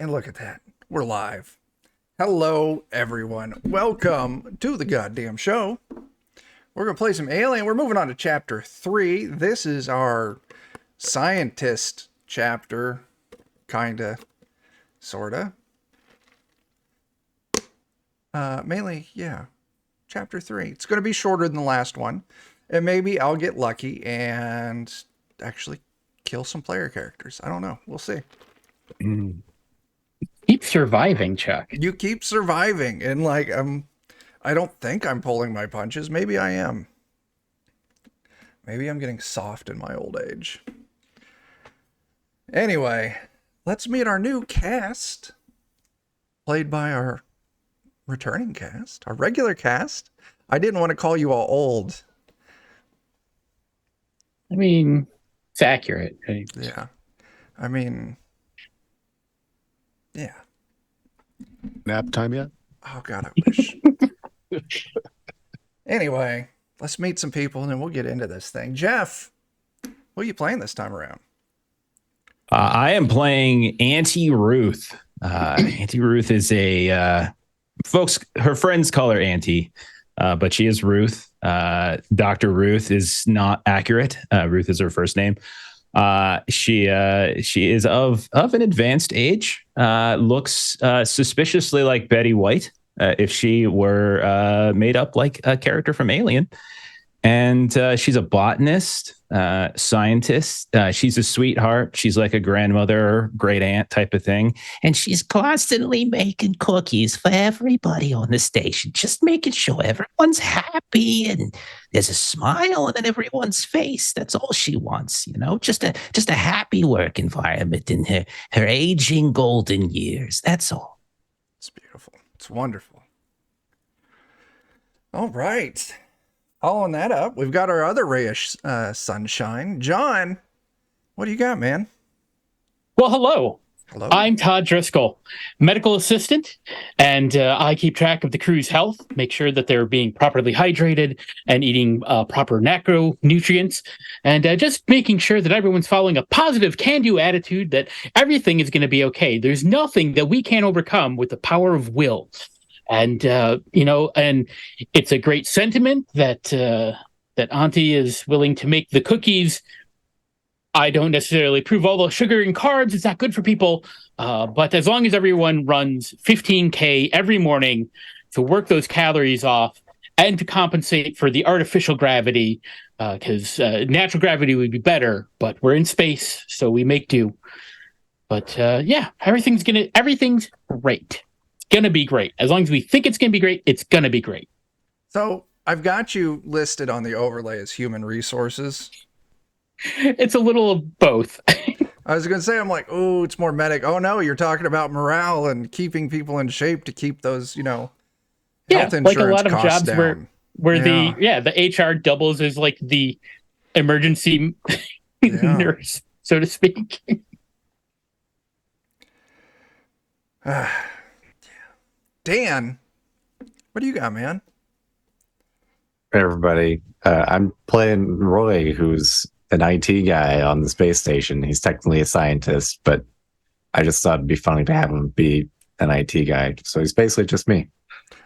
And look at that. We're live. Hello, everyone. Welcome to the goddamn show. We're going to play some Alien. We're moving on to chapter 3. This is our scientist chapter. Kinda. Sorta. Mainly, yeah. Chapter 3. It's going to be shorter than the last one. And maybe I'll get lucky and actually kill some player characters. I don't know. We'll see. Keep surviving, Chuck. You keep surviving, and I don't think I'm pulling my punches. Maybe I am. Maybe I'm getting soft in my old age. Anyway, let's meet our new cast, played by our returning cast, our regular cast. I didn't want to call you all old. I mean, it's accurate. Yeah. I mean, yeah. Nap time yet? Oh, God, I wish. Anyway, let's meet some people and then we'll get into this thing. Jeff, what are you playing this time around? I am playing Auntie Ruth. Auntie Ruth is her friends call her Auntie, but she is Ruth. Dr. Ruth is not accurate. Ruth is her first name. She is of an advanced age, looks suspiciously like Betty White, if she were made up like a character from Alien. And she's a botanist, scientist. She's a sweetheart. She's like a grandmother, great aunt type of thing. And she's constantly making cookies for everybody on the station, just making sure everyone's happy and there's a smile on everyone's face. That's all she wants, just a happy work environment in her aging golden years. That's all. It's beautiful. It's wonderful. All right. Following that up, we've got our other ray of sunshine. John, what do you got, man? Well, hello. Hello. I'm Todd Driscoll, medical assistant, and I keep track of the crew's health, make sure that they're being properly hydrated and eating proper macronutrients, and just making sure that everyone's following a positive can-do attitude that everything is going to be okay. There's nothing that we can't overcome with the power of will. And, and it's a great sentiment that Auntie is willing to make the cookies. I don't necessarily approve all the sugar and carbs. It's not good for people. But as long as everyone runs 15K every morning to work those calories off and to compensate for the artificial gravity, because natural gravity would be better, but we're in space, so we make do. But everything's great. Gonna be great. As long as we think it's gonna be great, it's gonna be great. So I've got you listed on the overlay as human resources. It's a little of both. I was gonna say, I'm like, oh, it's more medic. Oh no, you're talking about morale and keeping people in shape to keep those, health insurance like a lot of jobs down. where the HR doubles as like the emergency nurse, so to speak. Dan, what do you got, man? Hey, everybody. I'm playing Roy, who's an IT guy on the space station. He's technically a scientist, but I just thought it'd be funny to have him be an IT guy. So he's basically just me.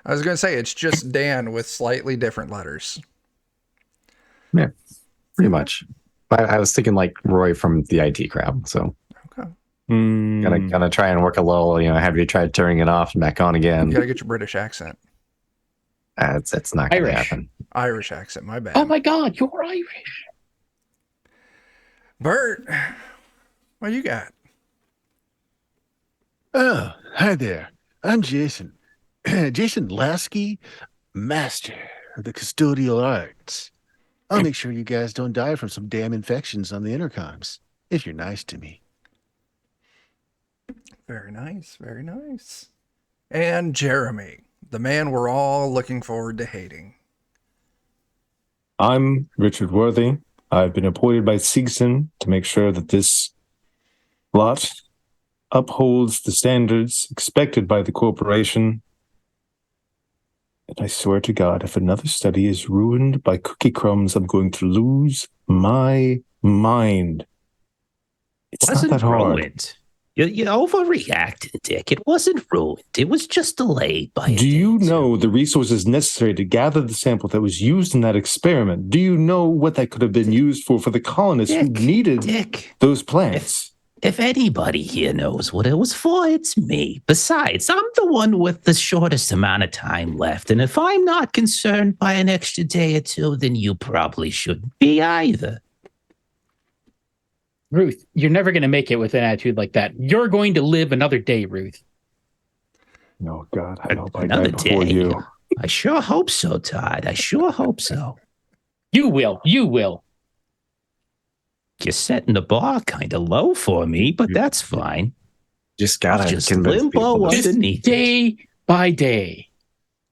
I was going to say, it's just Dan with slightly different letters. Yeah, pretty much. I was thinking like Roy from the IT crowd, so... Okay. Gonna try and work a little, have you tried turning it off and back on again? You gotta get your British accent. It's not gonna happen. Irish accent, my bad. Oh my God, you're Irish. Bert, what you got? Oh, hi there. I'm Jason. Jason Lasky, master of the custodial arts. I'll make sure you guys don't die from some damn infections on the intercoms, if you're nice to me. Very nice, very nice. And Jeremy, the man we're all looking forward to hating. I'm Richard Worthy. I've been appointed by Seegson to make sure that this lot upholds the standards expected by the corporation. And I swear to God, if another study is ruined by cookie crumbs, I'm going to lose my mind. It's not that hard. Ruined. You're overreacting, Dick. It wasn't ruined. It was just delayed by a Do day you or two. know the resources necessary to gather the sample that was used in that experiment? Do you know what that could have been used for the colonists who needed Dick, those plants? if anybody here knows what it was for, it's me. Besides, I'm the one with the shortest amount of time left, and if I'm not concerned by an extra day or two, then you probably shouldn't be either. Ruth, you're never going to make it with an attitude like that. You're going to live another day, Ruth. No, God, I hope I die Another before day. you. I sure hope so, Todd. I sure hope so. You will. You will. You're setting the bar kind of low for me, but that's fine. Just gotta Just convince limbo people. Just underneath. day by day.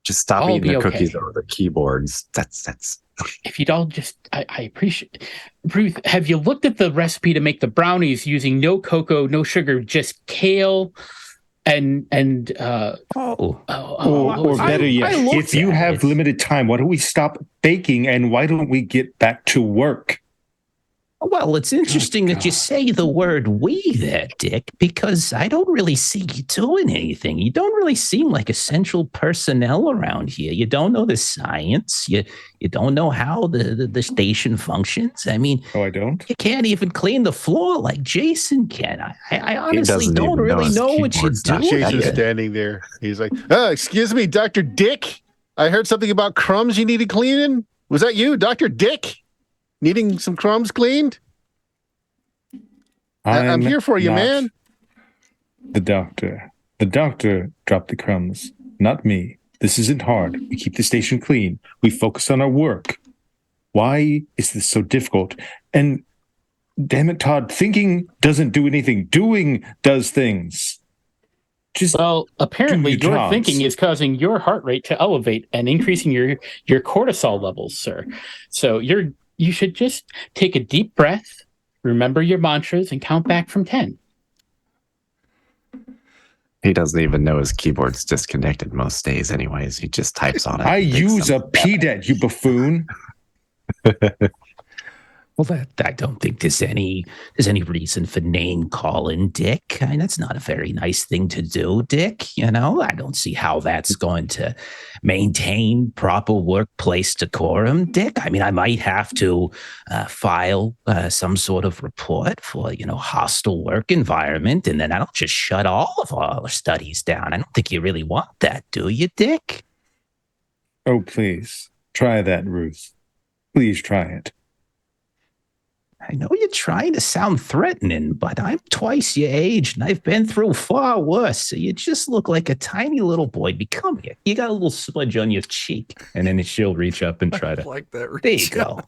Just stop I'll eating be the okay. cookies over the keyboards. That's. If you'd all just, I appreciate. Ruth, have you looked at the recipe to make the brownies using no cocoa, no sugar, just kale and Or better yet, if you have limited time, why don't we stop baking and why don't we get back to work? Well, it's interesting that you say the word "we" there, Dick, because I don't really see you doing anything. You don't really seem like essential personnel around here. You don't know the science. You don't know how the station functions. I mean, Oh, I don't? you can't even clean the floor like Jason can. I honestly doesn't don't even know really his know what you're keyboard's not doing. Jason's here. standing there. He's like, excuse me, Dr. Dick. I heard something about crumbs you needed cleaning. Was that you, Dr. Dick? Needing some crumbs cleaned? I'm here for you, not man. The doctor. The doctor dropped the crumbs, not me. This isn't hard. We keep the station clean. We focus on our work. Why is this so difficult? And damn it, Todd, thinking doesn't do anything. Doing does things. Just well, apparently do your jobs. thinking is causing your heart rate to elevate and increasing your cortisol levels, sir. So you should just take a deep breath, remember your mantras, and count back from 10. He doesn't even know his keyboard's disconnected most days, anyways. He just types on it. I and thinks use a something- PDET, you buffoon. Well, I don't think there's any reason for name calling, Dick. I mean, that's not a very nice thing to do, Dick. You know, I don't see how that's going to maintain proper workplace decorum, Dick. I mean, I might have to file some sort of report for, hostile work environment, and then I don't just shut all of our studies down. I don't think you really want that, do you, Dick? Oh, please. Try that, Ruth. Please try it. I know you're trying to sound threatening, but I'm twice your age and I've been through far worse. So you just look like a tiny little boy. Come here. You got a little smudge on your cheek. And then she'll reach up and try to. Like that. There you go.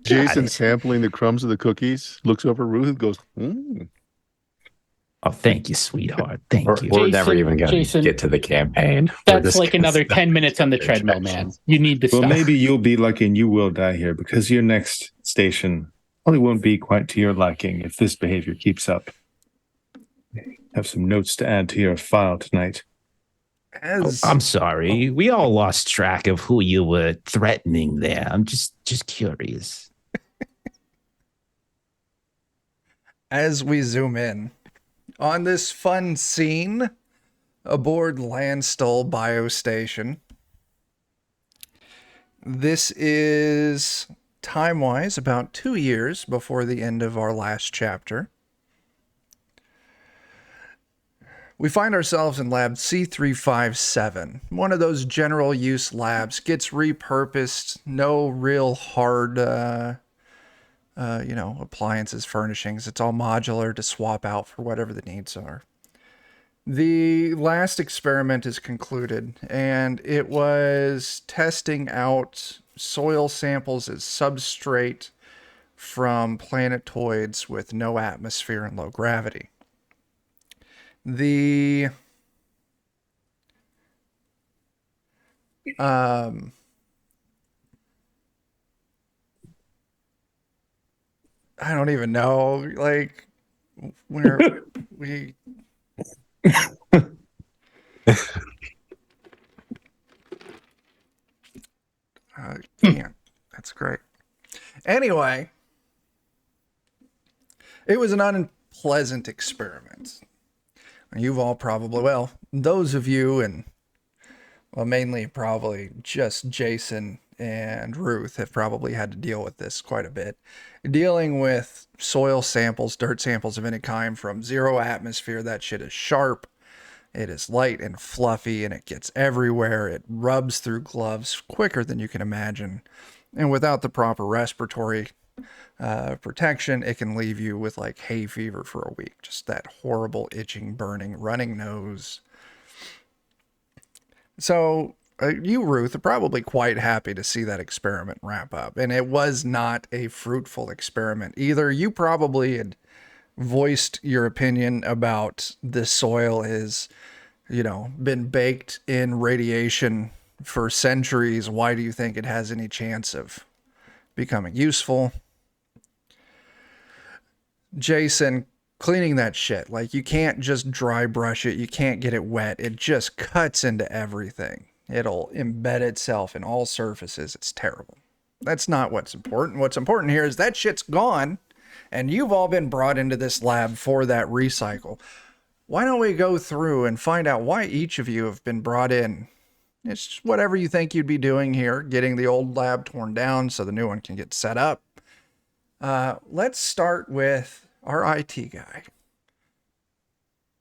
Jason it. sampling the crumbs of the cookies, looks over at Ruth and goes, Oh, thank you, sweetheart. Thank you. We're never Jason- even going to Jason, get to the campaign. We're That's just like gonna another stop 10 minutes on the their treadmill, man. injections. You need to Well, stop. maybe you'll be lucky and you will die here because your next station probably won't be quite to your liking if this behavior keeps up. Have some notes to add to your file tonight. I'm sorry. We all lost track of who you were threatening there. I'm just curious. As we zoom in on this fun scene aboard Landstuhl Biostation, this is time-wise about 2 years before the end of our last chapter. We find ourselves in lab C357, one of those general use labs, gets repurposed, no real hard appliances, furnishings. It's all modular to swap out for whatever the needs are. The last experiment is concluded, and it was testing out soil samples as substrate from planetoids with no atmosphere and low gravity. The I don't even know, like, where we can't. That's great. Anyway, it was an unpleasant experiment. You've all probably, well, those of you and, well, mainly probably just Jason and Ruth have probably had to deal with this quite a bit. Dealing with soil samples, dirt samples of any kind from zero atmosphere, that shit is sharp. It is light and fluffy and it gets everywhere. It rubs through gloves quicker than you can imagine. And without the proper respiratory protection, it can leave you with like hay fever for a week. Just that horrible itching, burning, running nose. So you, Ruth, are probably quite happy to see that experiment wrap up. And it was not a fruitful experiment either. You probably had voiced your opinion about this soil is, you know, been baked in radiation for centuries. Why do you think it has any chance of becoming useful? Jason, cleaning that shit, like you can't just dry brush it, you can't get it wet, it just cuts into everything. It'll embed itself in all surfaces. It's terrible. That's not what's important. What's important here is that shit's gone, and you've all been brought into this lab for that recycle. Why don't we go through and find out why each of you have been brought in? It's just whatever you think you'd be doing here, getting the old lab torn down so the new one can get set up. Let's start with our IT guy.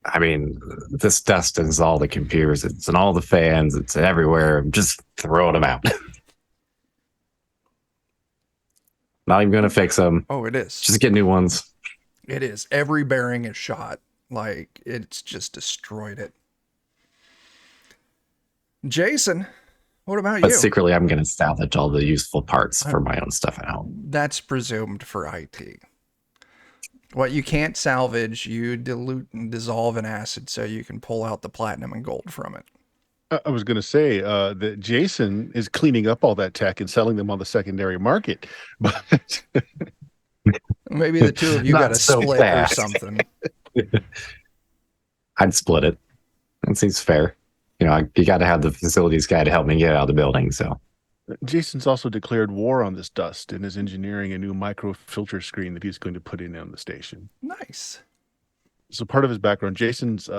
I mean, this dust is all the computers. It's in all the fans. It's everywhere. I'm just throwing them out. Not even going to fix them. Oh, it is. Just get new ones. It is. Every bearing is shot. Like, it's just destroyed it. Jason, what about But you? secretly, I'm going to salvage all the useful parts for my own stuff at home. That's presumed for IT. What you can't salvage, you dilute and dissolve in acid so you can pull out the platinum and gold from it. I was going to say that Jason is cleaning up all that tech and selling them on the secondary market, but Maybe the two of you Not got to so split fast. or something. I'd split it. That seems fair. You know, you got to have the facilities guy to help me get out of the building. So Jason's also declared war on this dust and is engineering a new microfilter screen that he's going to put in on the station. Nice. So part of his background, Jason's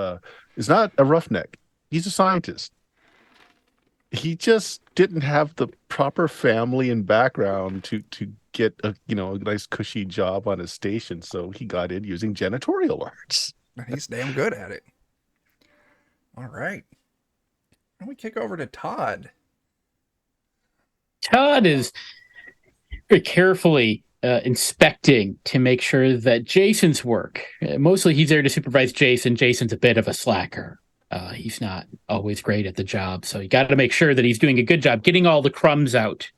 is not a roughneck. He's a scientist. He just didn't have the proper family and background to get a nice cushy job on a station. So he got in using janitorial arts. He's damn good at it. All right. And we kick over to Todd. Todd is very carefully inspecting to make sure that Jason's work, mostly he's there to supervise Jason. Jason's a bit of a slacker. He's not always great at the job. So you got to make sure that he's doing a good job getting all the crumbs out,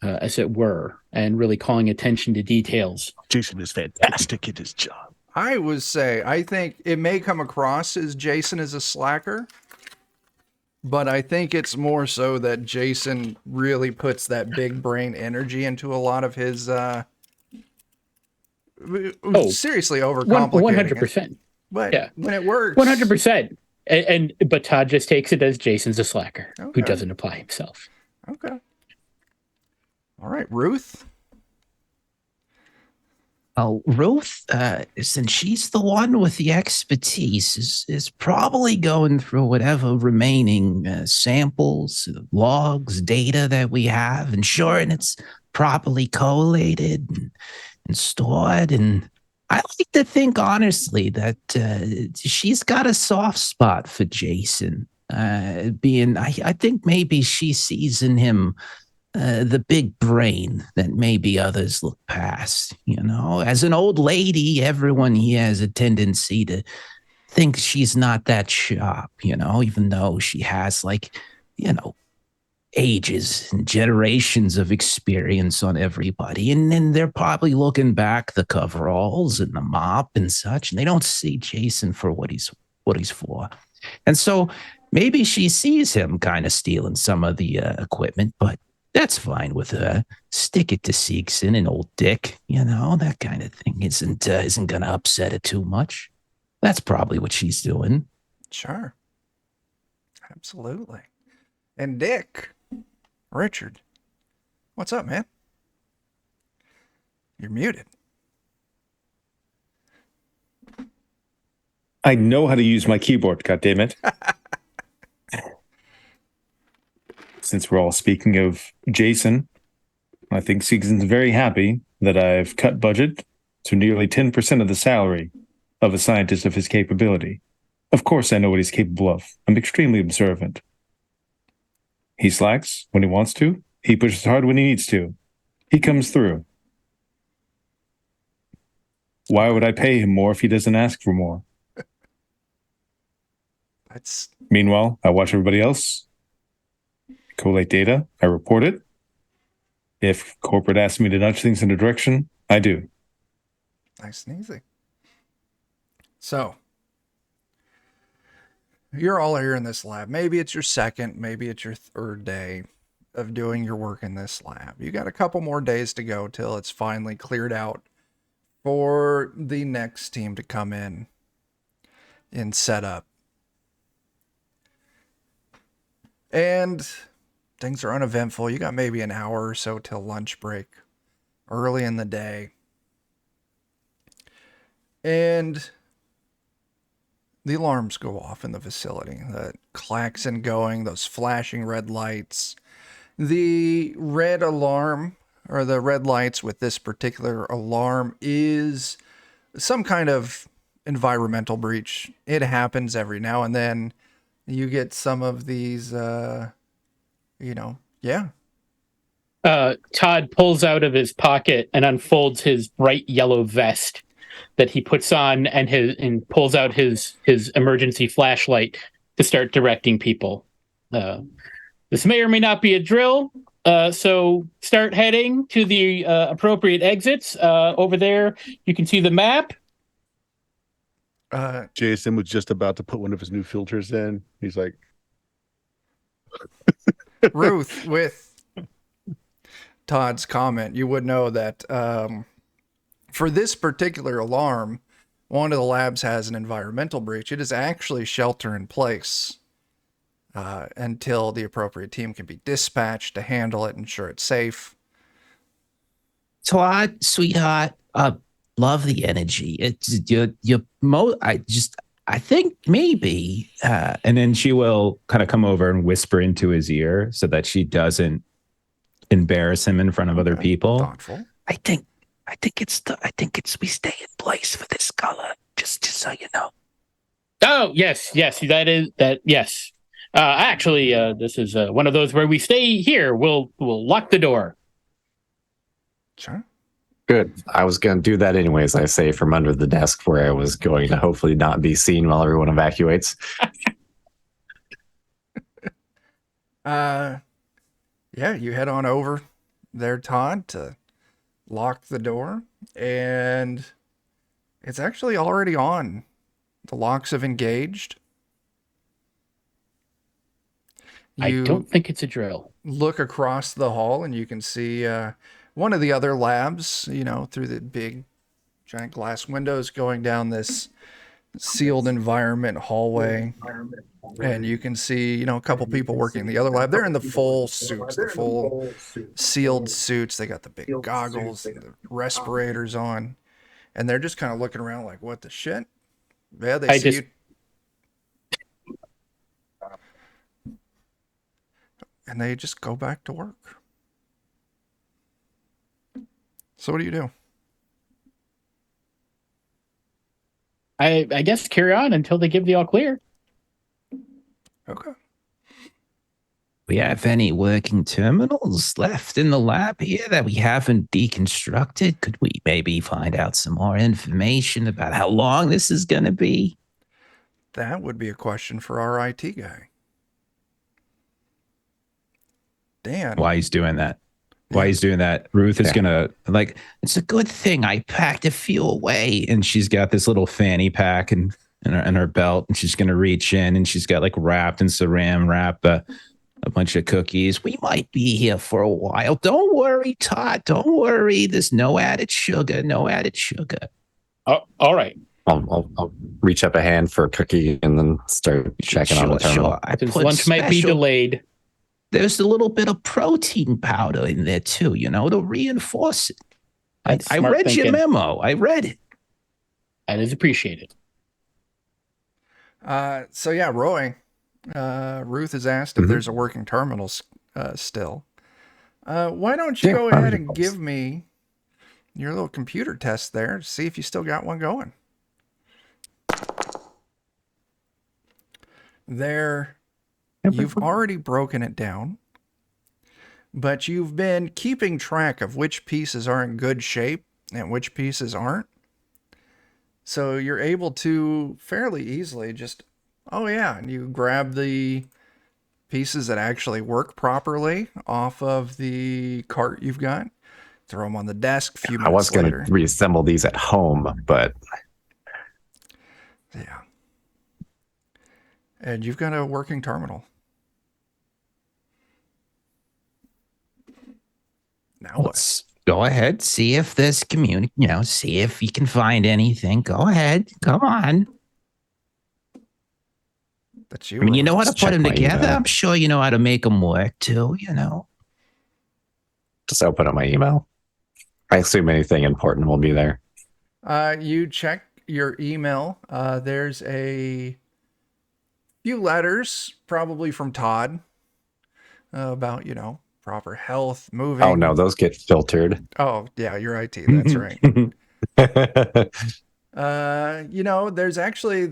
as it were, and really calling attention to details. Jason is fantastic at his job. I would say, I think it may come across as Jason is a slacker, but I think it's more so that Jason really puts that big brain energy into a lot of his, seriously overcomplicating 100%. it. But Yeah. when it works, 100%. But Todd just takes it as Jason's a slacker Okay. who doesn't apply himself. Okay. All right, Ruth. Oh, Ruth, since she's the one with the expertise, is probably going through whatever remaining samples, logs, data that we have, ensuring it's properly collated and stored. And I like to think, honestly, that she's got a soft spot for Jason. I think maybe she sees in him the big brain that maybe others look past. As an old lady, everyone here has a tendency to think she's not that sharp, even though she has ages and generations of experience on everybody. And then they're probably looking back the coveralls and the mop and such, and they don't see Jason for what he's for. And so maybe she sees him kind of stealing some of the equipment, but that's fine with her. Stick it to Seegson and old Dick. That kind of thing isn't going to upset her too much. That's probably what she's doing. Sure. Absolutely. And Dick. Richard. What's up, man? You're muted. I know how to use my keyboard, goddammit. Since we're all speaking of Jason, I think Seegson's very happy that I've cut budget to nearly 10% of the salary of a scientist of his capability. Of course, I know what he's capable of. I'm extremely observant. He slacks when he wants to. He pushes hard when he needs to. He comes through. Why would I pay him more if he doesn't ask for more? That's Meanwhile, I watch everybody else, collate data, I report it. If corporate asks me to nudge things in a direction, I do. nice and easy. So, you're all here in this lab. Maybe it's your second, maybe it's your third day of doing your work in this lab. You got a couple more days to go till it's finally cleared out for the next team to come in and set up. And things are uneventful. You got maybe an hour or so till lunch break early in the day. And the alarms go off in the facility. The klaxon going, those flashing red lights. The red alarm, or the red lights with this particular alarm, is some kind of environmental breach. It happens every now and then. You get some of these, yeah. Todd pulls out of his pocket and unfolds his bright yellow vest that he puts on and pulls out his emergency flashlight to start directing people. This may or may not be a drill, so start heading to the appropriate exits. Over there, you can see the map. Jason was just about to put one of his new filters in. He's like, Ruth, with Todd's comment, you would know that for this particular alarm, one of the labs has an environmental breach. It is actually shelter in place until the appropriate team can be dispatched to handle it, ensure it's safe. Todd, sweetheart, love the energy. It's I think maybe, And then she will kind of come over and whisper into his ear so that she doesn't embarrass him in front of other people. Thoughtful. I think it's we stay in place for this color. Just so you know. Oh, yes, yes. Actually, this is one of those where we stay here. We'll lock the door. Sure. Good. I was going to do that anyways, I say, from under the desk where I was going to hopefully not be seen while everyone evacuates. Yeah, you head on over there, Todd, to lock the door, and it's actually already on. The locks have engaged. I don't think it's a drill. Look across the hall, and you can see one of the other labs, through the big giant glass windows going down this sealed environment hallway. And you can see, a couple people working in the other lab. They're in the full suits, the full sealed suits. They got the big goggles and the respirators on. And they're just kind of looking around like, what the shit? Yeah, they see you. And they just go back to work. So what do you do? I guess carry on until they give the all clear. Okay. We have any working terminals left in the lab here that we haven't deconstructed? Could we maybe find out some more information about how long this is going to be? That would be a question for our IT guy. Dan. Why he's doing that? Ruth is gonna it's a good thing I packed a few away. and she's got this little fanny pack in her belt, and she's gonna reach in, and she's got wrapped in saran wrap a bunch of cookies. We might be here for a while. Don't worry, Todd. Don't worry. There's no added sugar. Oh, all right. I'll reach up a hand for a cookie and then start checking on the terminal. Since lunch might be delayed. There's a little bit of protein powder in there too, to reinforce it. I read your memo. I read it. That is appreciated. So yeah, Roy, Ruth has asked if there's a working terminal still. Why don't you go ahead and give me your little computer test there to see if you still got one going? There, you've already broken it down, but you've been keeping track of which pieces are in good shape and which pieces aren't. So you're able to fairly easily just, oh yeah, and you grab the pieces that actually work properly off of the cart you've got, throw them on the desk a few I was minutes going later. to reassemble these at home, but Yeah. And you've got a working terminal. Now what? Let's go ahead, see if this see if you can find anything. Go ahead. Come on. That's you. I mean, you know how to Just put check them my together. email. I'm sure you know how to make them work too, just open up my email. I assume anything important will be there. You check your email. There's a few letters, probably from Todd, about, proper health, moving. Oh no, those get filtered. Oh, yeah, you're IT. That's right.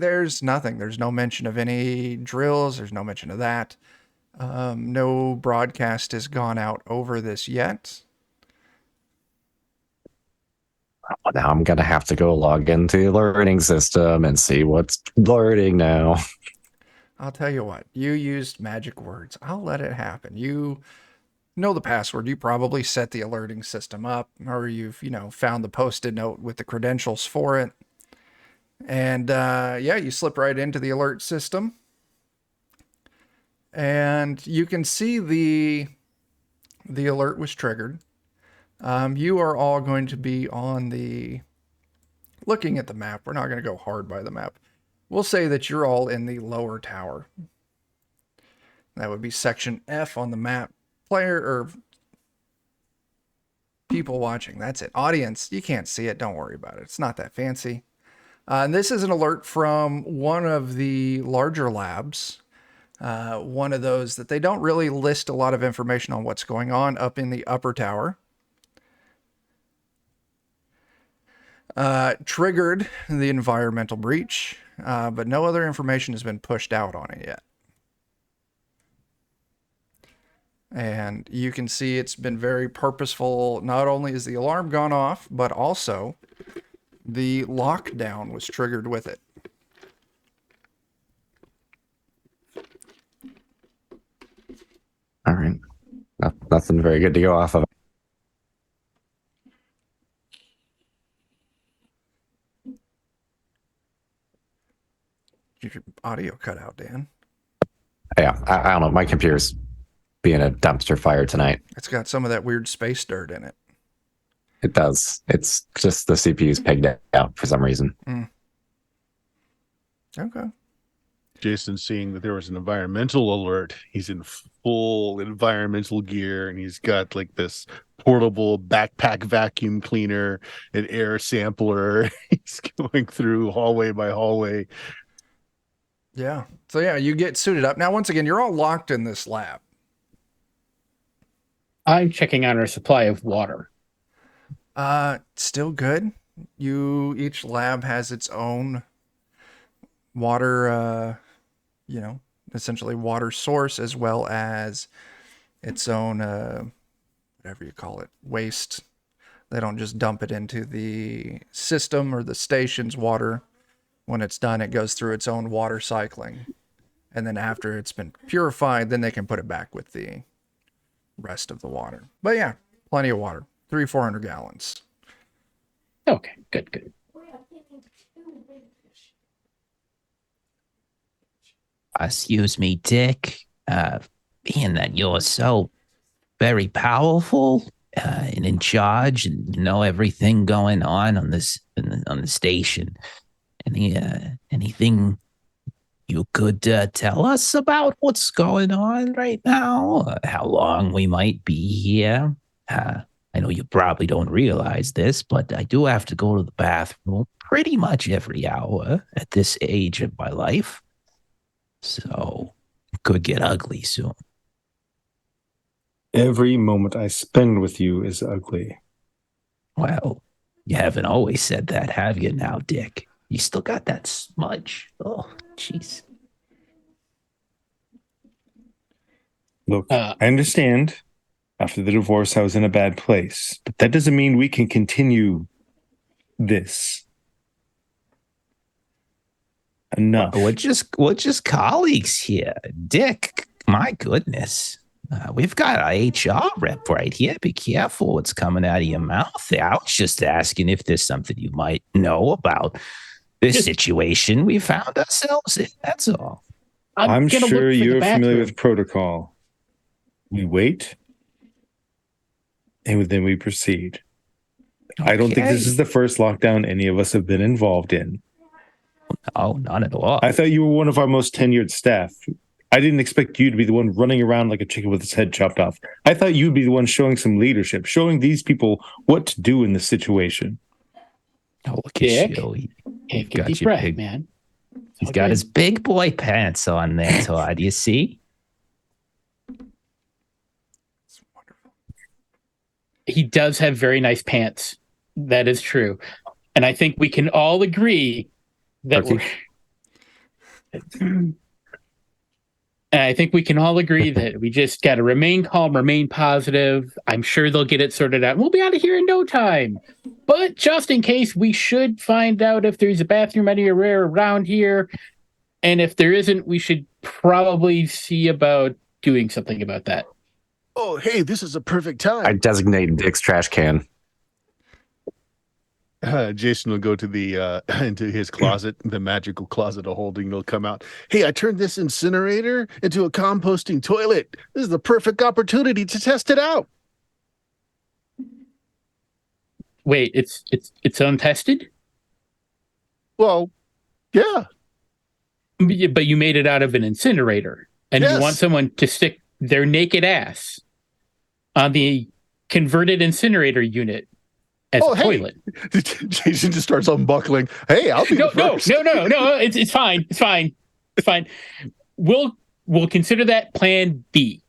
There's nothing. There's no mention of any drills. There's no mention of that. No broadcast has gone out over this yet. Well, now I'm gonna have to go log into the alerting system and see what's alerting now. I'll tell you what, you used magic words. I'll let it happen. You know the password. You probably set the alerting system up, or you've, found the post-it note with the credentials for it. And you slip right into the alert system. And you can see the alert was triggered. You are all going to be looking at the map. We're not going to go hard by the map. We'll say that you're all in the lower tower. That would be section F on the map. Player or people watching. That's it. Audience, you can't see it. Don't worry about it. It's not that fancy. And this is an alert from one of the larger labs. One of those that they don't really list a lot of information on what's going on up in the upper tower. Triggered the environmental breach, but no other information has been pushed out on it yet. And you can see it's been very purposeful. Not only is the alarm gone off, but also the lockdown was triggered with it. All right. Nothing very good to go off of. Your audio cut out, Dan. Yeah, I don't know. My computer's being a dumpster fire tonight. It's got some of that weird space dirt in it. It does. It's just the CPU's pegged out for some reason. Okay. Jason, seeing that there was an environmental alert, he's in full environmental gear, and he's got like this portable backpack vacuum cleaner, an air sampler. He's going through hallway by hallway. Yeah. So yeah, you get suited up. Now, once again, you're all locked in this lab. I'm checking on our supply of water. Still good. Each lab has its own water, essentially water source, as well as its own, whatever you call it, waste. They don't just dump it into the system or the station's water. When it's done, it goes through its own water cycling. And then after it's been purified, then they can put it back with the rest of the water. But yeah, plenty of water. 300-400 gallons. Okay, good. Excuse me, Dick. Being that you're so very powerful and in charge, and you know everything going on this on the station. Anything you could tell us about what's going on right now? How long we might be here? I know you probably don't realize this, but I do have to go to the bathroom pretty much every hour at this age of my life. So it could get ugly soon. Every moment I spend with you is ugly. Well, you haven't always said that, have you now, Dick? You still got that smudge. Oh, jeez. Look, I understand. After the divorce, I was in a bad place, but that doesn't mean we can continue this. Enough. We're just colleagues here, Dick. My goodness, we've got our HR rep right here. Be careful what's coming out of your mouth. I was just asking if there's something you might know about this situation we found ourselves in. That's all. I'm gonna sure look for the you're familiar bathroom. with protocol. We wait, and then we proceed. I don't think this is the first lockdown any of us have been involved in. Oh, not at all. I thought you were one of our most tenured staff. I didn't expect you to be the one running around like a chicken with its head chopped off. I thought you'd be the one showing some leadership, showing these people what to do in this situation. Oh, look Dick, at you. Take a got deep your breath, big- man. He's Okay. got his big boy pants on there, Todd. You see? It's wonderful. He does have very nice pants. That is true. And I think we can all agree that Okay. and I think we can all agree that we just got to remain calm, remain positive. I'm sure they'll get it sorted out. We'll be out of here in no time. But just in case, we should find out if there's a bathroom anywhere around here. And if there isn't, we should probably see about doing something about that. Oh, hey, this is a perfect I time. designate Dick's trash can. Jason will go to the into his closet, the magical closet of holding. Will come out. Hey, I turned this incinerator into a composting toilet. This is the perfect opportunity to test it out. Wait, it's untested? Well, yeah. But you made it out of an incinerator, and Yes. you want someone to stick their naked ass on the converted incinerator unit as Oh, a hey. toilet. Jason just starts unbuckling. Hey, I'll be No, the no, first. no, no, no. It's fine. It's fine. It's fine. We'll consider that Plan B.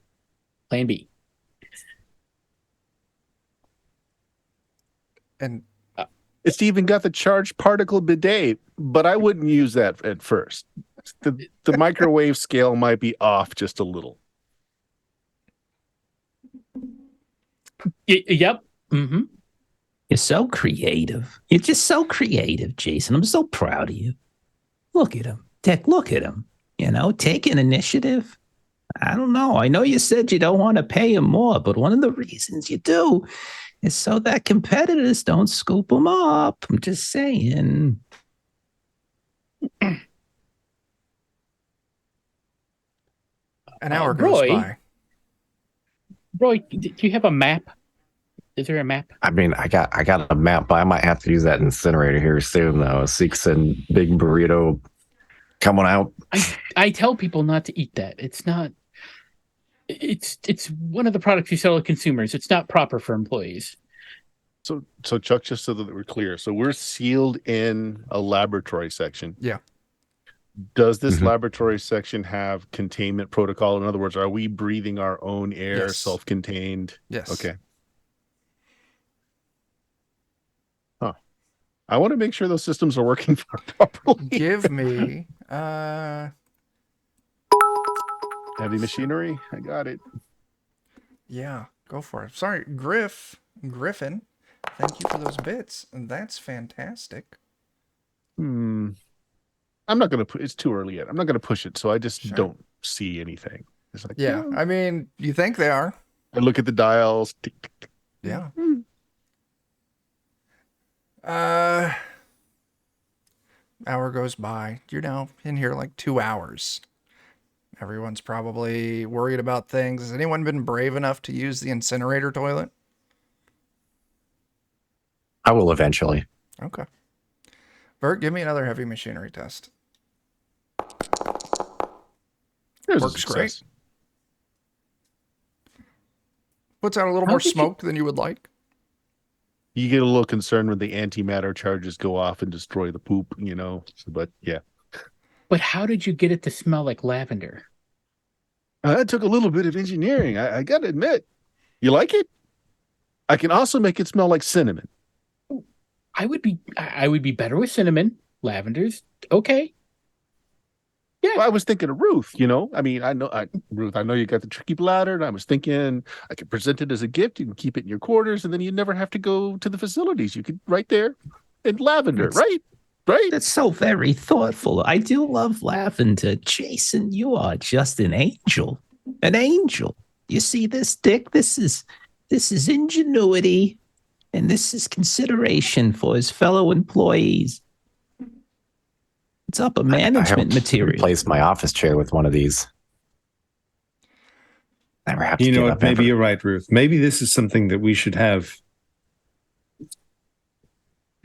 Plan B. And It's even got the charged particle bidet, but I wouldn't use that at first. The microwave scale might be off just a little. Yep. Mm-hmm. You're so creative. You're just so creative, Jason. I'm so proud of you. Look at him. Dick, look at him. You know, taking initiative. I don't know. I know you said you don't want to pay him more, but one of the reasons you do is so that competitors don't scoop him up. I'm just saying. an hour goes Roy? by. Roy, do you have a map? Is there a map? I mean, I got a map, but I might have to use that incinerator here soon, though. Seegson big burrito coming out. I tell people not to eat that. It's not. It's one of the products you sell to consumers. It's not proper for employees. So Chuck, just so that we're clear, so we're sealed in a laboratory section. Yeah. Does this Mhm. laboratory section have containment protocol? In other words, are we breathing our own air, Yes. self-contained? Yes. Okay. Huh. I want to make sure those systems are working properly. Give me Heavy machinery. I got it. yeah, go for it. Sorry, Griffin. Thank you for those bits. That's fantastic. I'm not going to put it's too early yet. I'm not going to push it, so I just Sure. don't see anything. It's like, Yeah, I mean, you think they are. I look at the dials. Tick, tick, tick. Yeah. Hmm. Hour goes by. You're now in here like 2 hours. Everyone's probably worried about things. Has anyone been brave enough to use the incinerator toilet? I will eventually. Okay. Bert, give me another heavy machinery test. There's a Works great. success. Puts out a little How more did you- smoke than you would like. You get a little concerned when the antimatter charges go off and destroy the poop, But yeah. But how did you get it to smell like lavender? It took a little bit of engineering. I got to admit. You like it? I can also make it smell like cinnamon. I would be better with cinnamon. Lavender's okay. Yeah. Well, I was thinking of Ruth, I mean, Ruth, I know you got the tricky bladder, and I was thinking I could present it as a gift. You can keep it in your quarters, and then you never have to go to the facilities. You could right there in lavender, right? Right? That's so very thoughtful. I do love lavender. Jason, you are just an angel. An angel. You see this, Dick? This is ingenuity, and this is consideration for his fellow employees. It's upper management material. Replace my office chair with one of these. Never have to. You know get what? up Maybe ever. you're right, Ruth. Maybe this is something that we should have.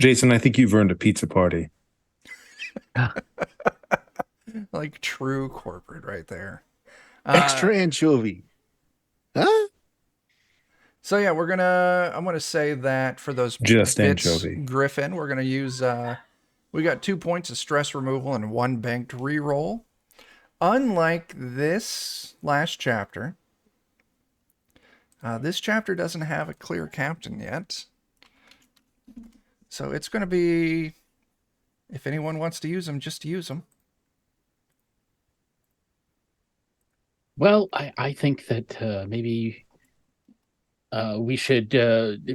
Jason, I think you've earned a pizza party. Like true corporate right there. Extra anchovy. Huh? So yeah, I'm gonna say that for those Just bits, anchovy. Griffin, we're gonna use we got 2 points of stress removal and 1 banked reroll. Unlike this last chapter, this chapter doesn't have a clear captain yet. So it's gonna be, if anyone wants to use them, just use them. Well, I think that maybe we should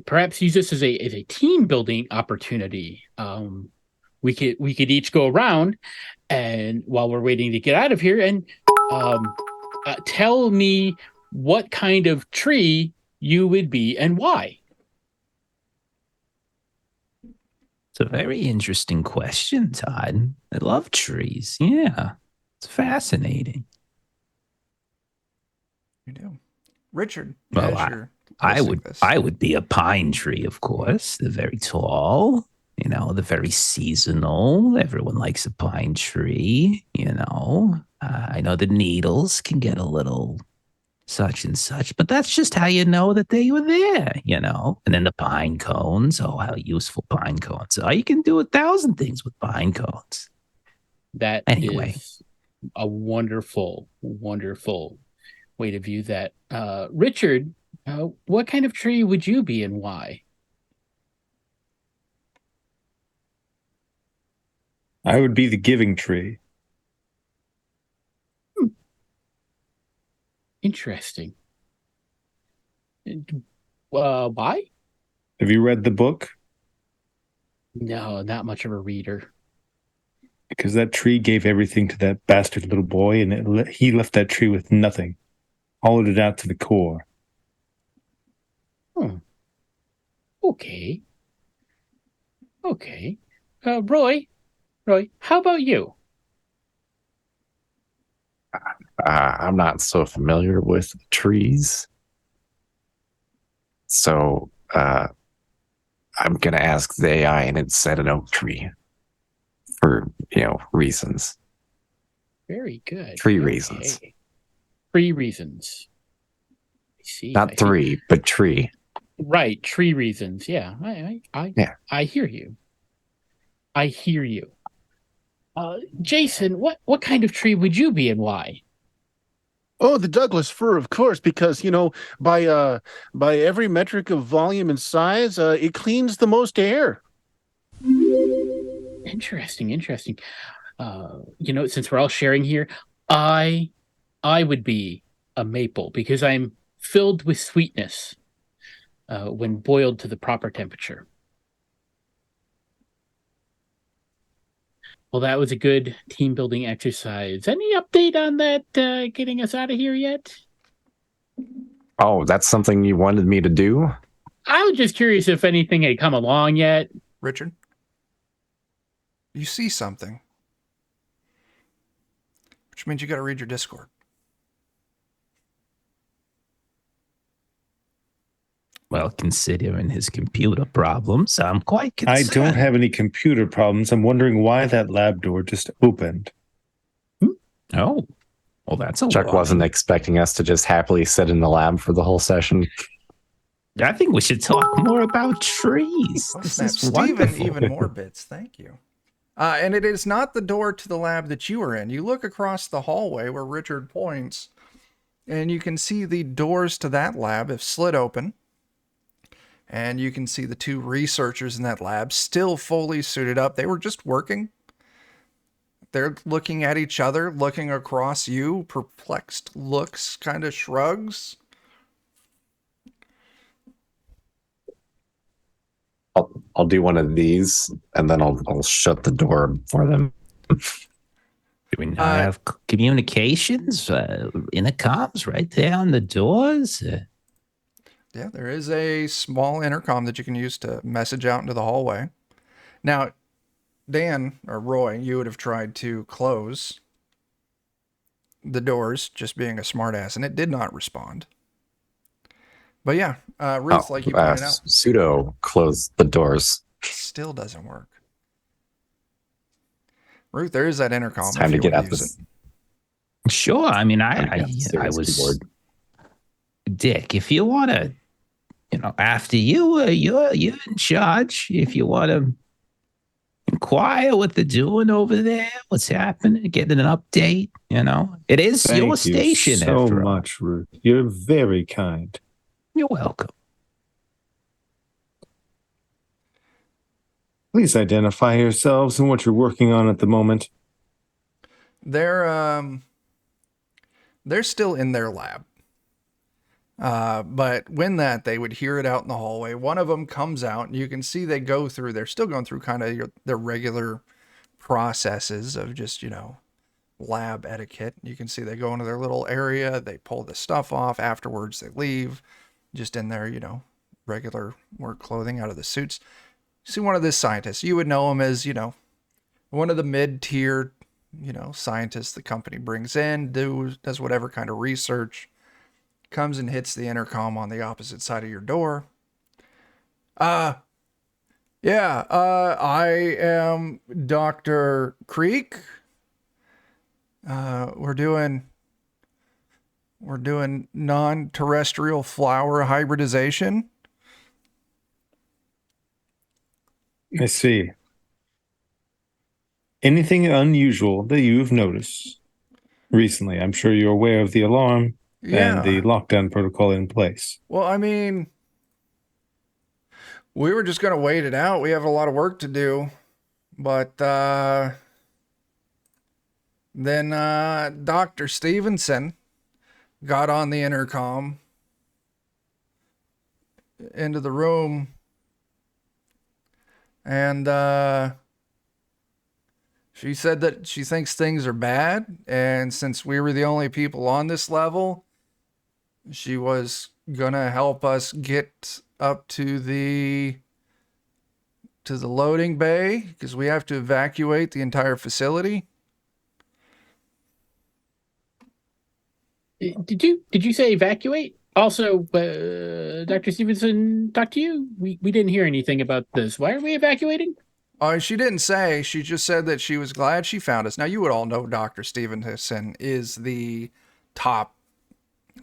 perhaps use this as a team building opportunity. We could each go around, and while we're waiting to get out of here, and tell me what kind of tree you would be and why. It's a very interesting question, Todd. I love trees. Yeah, it's fascinating. You do. Richard, Well, as you're I listing would this. I would be a pine tree, of course. They're very tall, they're very seasonal. Everyone likes a pine tree, I know the needles can get a little such and such, but that's just how you know that they were there, And then the pine cones, how useful pine cones are. You can do 1,000 things with pine cones. That Anyway. is a wonderful, wonderful way to view that. Richard, what kind of tree would you be and why? I would be the giving tree. Interesting. Why? Have you read the book? No, not much of a reader. Because that tree gave everything to that bastard little boy, and he left that tree with nothing. Hollowed it out to the core. Okay. Roy, how about you? I'm not so familiar with trees. So I'm going to ask the AI, and it said an oak tree for, reasons. Very good. Three reasons. 3 reasons. I see. Not 3, but tree. Right, tree reasons. Yeah, Yeah. I hear you. Jason, what kind of tree would you be and why? Oh, the Douglas fir, of course, because by every metric of volume and size, it cleans the most air. Interesting. Since we're all sharing here, I would be a maple because I'm filled with sweetness when boiled to the proper temperature. Well, that was a good team building exercise. Any update on that getting us out of here yet? Oh, that's something you wanted me to do? I was just curious if anything had come along yet. Richard, you see something, which means you got to read your Discord. Well, considering his computer problems, I'm quite I concerned. don't have any computer problems. I'm wondering why that lab door just opened. Oh, well, that's a Chuck lot. wasn't expecting us to just happily sit in the lab for the whole session. I think we should talk more about trees. Oh, This snap. is Steven, wonderful. even more bits. Thank you. And it is not the door to the lab that you are in. You look across the hallway where Richard points, and you can see the doors to that lab have slid open. And you can see the two researchers in that lab still fully suited up. They were just working. They're looking at each other, looking across you, perplexed looks, kind of shrugs. I'll do one of these, and then I'll shut the door for them. Do we not have communications, intercoms right there on the doors? Yeah, there is a small intercom that you can use to message out into the hallway. Now, Dan, or Roy, you would have tried to close the doors, just being a smartass, and it did not respond. But yeah, Ruth, like you pointed out, Pseudo close the doors. still doesn't work. Ruth, there is that intercom. It's time to get out this. Sure. I mean, I was keyboard. Dick. If you want to, after you, you're in charge. If you want to inquire what they're doing over there, what's happening, getting an update. It is Thank your you station. so after all. much, Ruth. You're very kind. You're welcome. Please identify yourselves and what you're working on at the moment. They're still in their lab. But when they would hear it out in the hallway. One of them comes out, and you can see they go through. They're still going through kind of their regular processes of just lab etiquette. You can see they go into their little area. They pull the stuff off. Afterwards, they leave, just in their regular work clothing, out of the suits. See one of the scientists. You would know him as one of the mid-tier scientists the company brings in, does whatever kind of research. Comes and hits the intercom on the opposite side of your door. I am Dr. Creek. We're doing non-terrestrial flower hybridization. I see. Anything unusual that you've noticed recently? I'm sure you're aware of the alarm and the lockdown protocol in place. Well, I mean, we were just going to wait it out. We have a lot of work to do. But then Dr. Stevenson got on the intercom into the room, and she said that she thinks things are bad, and since we were the only people on this level, she was gonna help us get up to the loading bay, because we have to evacuate the entire facility. Did you say evacuate? Also, Dr. Stevenson talked to you? We didn't hear anything about this. Why are we evacuating? She didn't say. She just said that she was glad she found us. Now, you would all know Dr. Stevenson is the top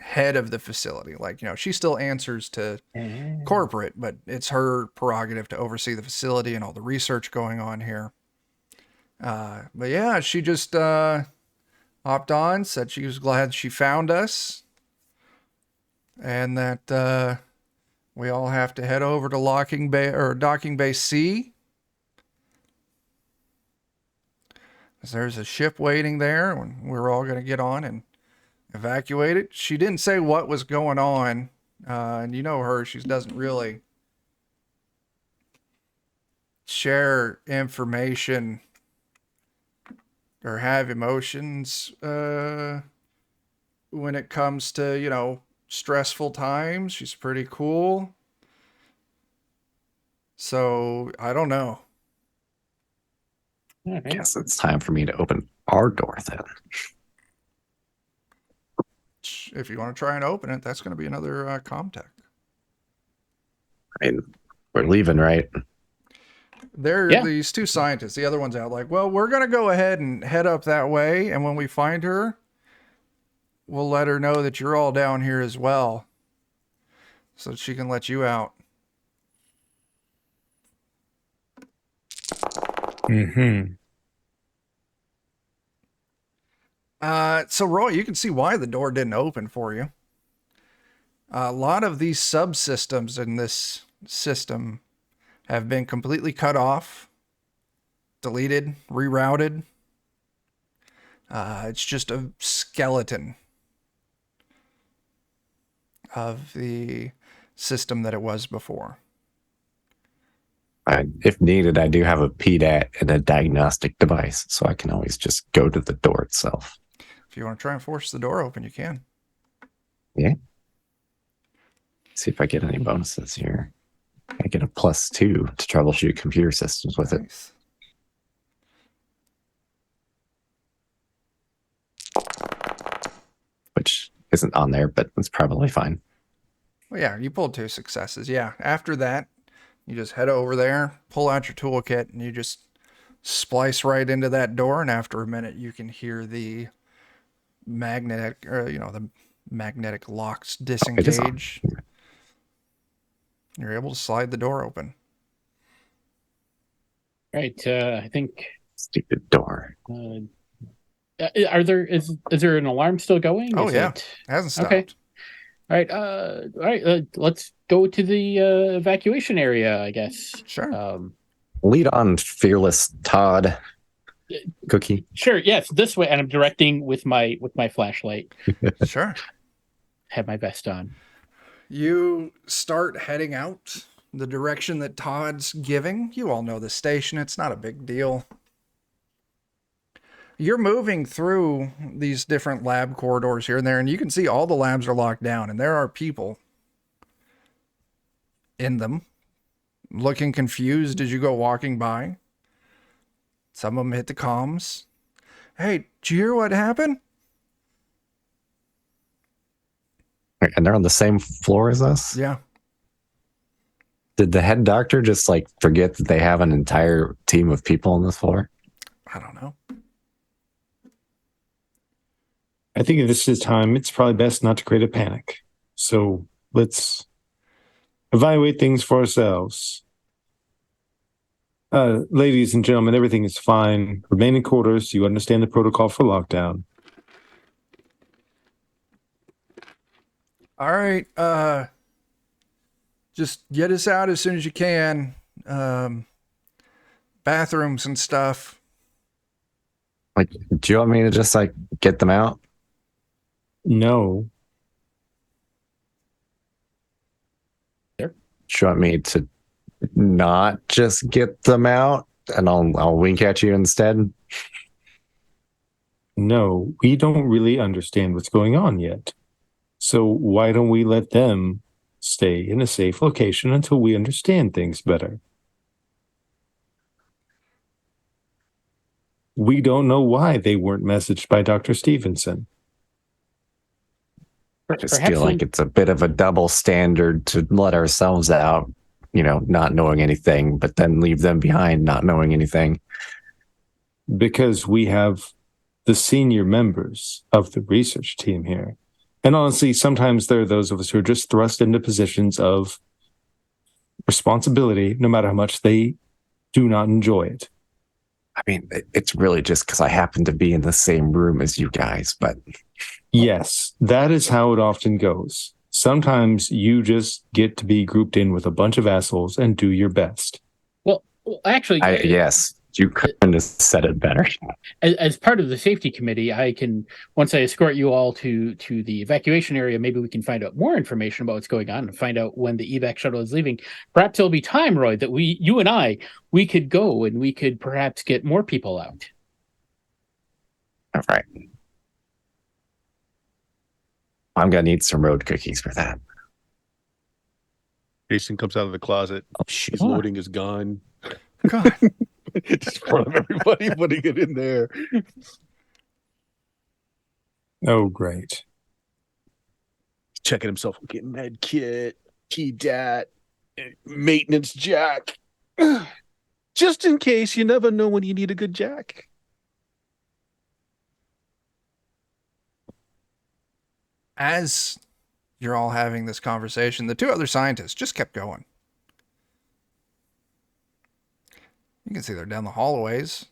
head of the facility. She still answers to corporate, but it's her prerogative to oversee the facility and all the research going on here. But yeah, she just hopped on, said she was glad she found us, and that we all have to head over to Docking Bay C. There's a ship waiting there, and we're all going to get on and evacuate it. She didn't say what was going on, and you know her, she doesn't really share information or have emotions when it comes to, stressful times. She's pretty cool. So, I don't know. All right. Guess it's time for me to open our door then. If you want to try and open it, that's going to be another Comtech. I mean, we're leaving, right? These two scientists. The other one's out well, we're going to go ahead and head up that way. And when we find her, we'll let her know that you're all down here as well, so she can let you out. Mm-hmm. So Roy, you can see why the door didn't open for you. A lot of these subsystems in this system have been completely cut off, deleted, rerouted. It's just a skeleton of the system that it was before. If needed, I do have a PDAT and a diagnostic device, so I can always just go to the door itself. If you want to try and force the door open, you can. Yeah. See if I get any bonuses here. I get a +2 to troubleshoot computer systems with it. Nice. Which isn't on there, but it's probably fine. Well, yeah, you pulled 2 successes. Yeah, after that, you just head over there, pull out your toolkit, and you just splice right into that door. And after a minute, you can hear the magnetic locks It is on. disengage. You're able to slide the door open. Right. I think. Stupid door. Is there an alarm still going? Oh, Is yeah. it- It hasn't stopped. Okay. All right. All right. Let's go to the evacuation area, I guess. Sure. Lead on, fearless Todd. Cookie. Sure. Yes, this way, and I'm directing with my flashlight. Sure. Have my vest on. You start heading out the direction that Todd's giving. You all know the station. It's not a big deal. You're moving through these different lab corridors here and there, and you can see all the labs are locked down, and there are people in them looking confused as you go walking by. Some of them hit the comms. Hey, did you hear what happened? And they're on the same floor as us? Yeah. Did the head doctor just like forget that they have an entire team of people on this floor? I don't know. I think at this time, it's probably best not to create a panic. So let's evaluate things for ourselves. Ladies and gentlemen, everything is fine. Remain in quarters. You understand the protocol for lockdown. All right. Just get us out as soon as you can. Bathrooms and stuff. Like, do you want me to just like get them out? No. Do you want me to not just get them out and I'll wink at you instead? No, we don't really understand what's going on yet. So why don't we let them stay in a safe location until we understand things better? We don't know why they weren't messaged by Dr. Stevenson. I just feel like it's a bit of a double standard to let ourselves out, not knowing anything, but then leave them behind not knowing anything. Because we have the senior members of the research team here. And honestly, sometimes there are those of us who are just thrust into positions of responsibility, no matter how much they do not enjoy it. I mean, it's really just because I happen to be in the same room as you guys, but... Yes, that is how it often goes. Sometimes you just get to be grouped in with a bunch of assholes and do your best. Well actually... Yes, you couldn't have said it better. As part of the safety committee, I can, once I escort you all to the evacuation area, maybe we can find out more information about what's going on and find out when the evac shuttle is leaving. Perhaps there'll be time, Roy, that you and I could go and we could perhaps get more people out. All right. I'm going to need some road cookies for that. Jason comes out of the closet. Oh, sure. He's loading his gun. God. Just in front of everybody, putting it in there. Oh, great. Checking himself, getting med kit, key dat, maintenance jack. Just in case, you never know when you need a good jack. As you're all having this conversation, the 2 other scientists just kept going. You can see they're down the hallways.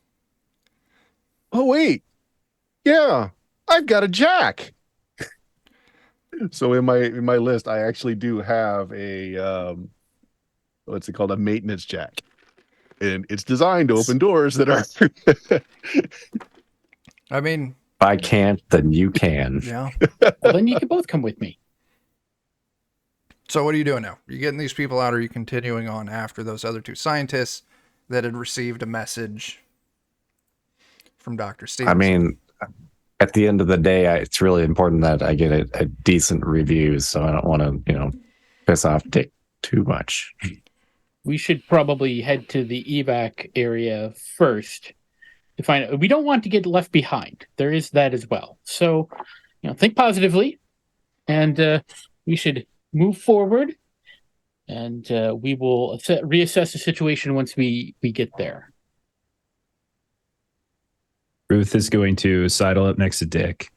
Oh, wait. Yeah. I've got a jack. So in my list, I actually do have a what's it called? A maintenance jack. And it's designed to open doors that are I mean, If I can't, then you can. yeah. Well, then you can both come with me. So what are you doing now? Are you getting these people out, or are you continuing on after those other two scientists that had received a message from Dr. Stevens? I mean, at the end of the day, it's really important that I get a decent review, so I don't want to, piss off Dick too much. We should probably head to the evac area first to find. We don't want to get left behind. There is that as well. So, think positively, and we should move forward, and we will reassess the situation once we get there. Ruth is going to sidle up next to Dick.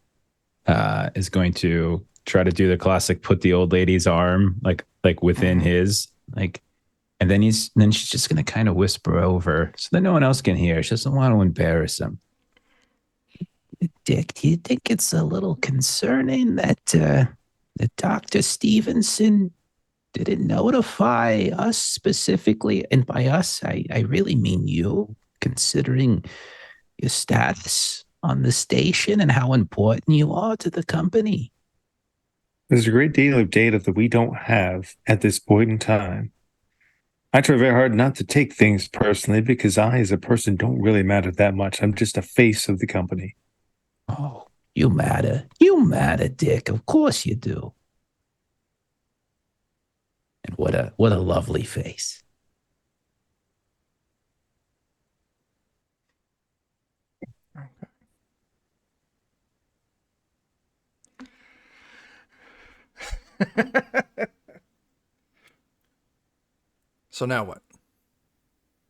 Is going to try to do the classic, put the old lady's arm like within his, and then she's just going to kind of whisper over so that no one else can hear. She doesn't want to embarrass him. Dick, do you think it's a little concerning that Dr. Stevenson didn't notify us specifically? And by us, I really mean you, considering your status on the station and how important you are to the company. There's a great deal of data that we don't have at this point in time. I try very hard not to take things personally because I, as a person, don't really matter that much. I'm just a face of the company. Oh, you matter. You matter, Dick. Of course you do. And what a lovely face. So now what?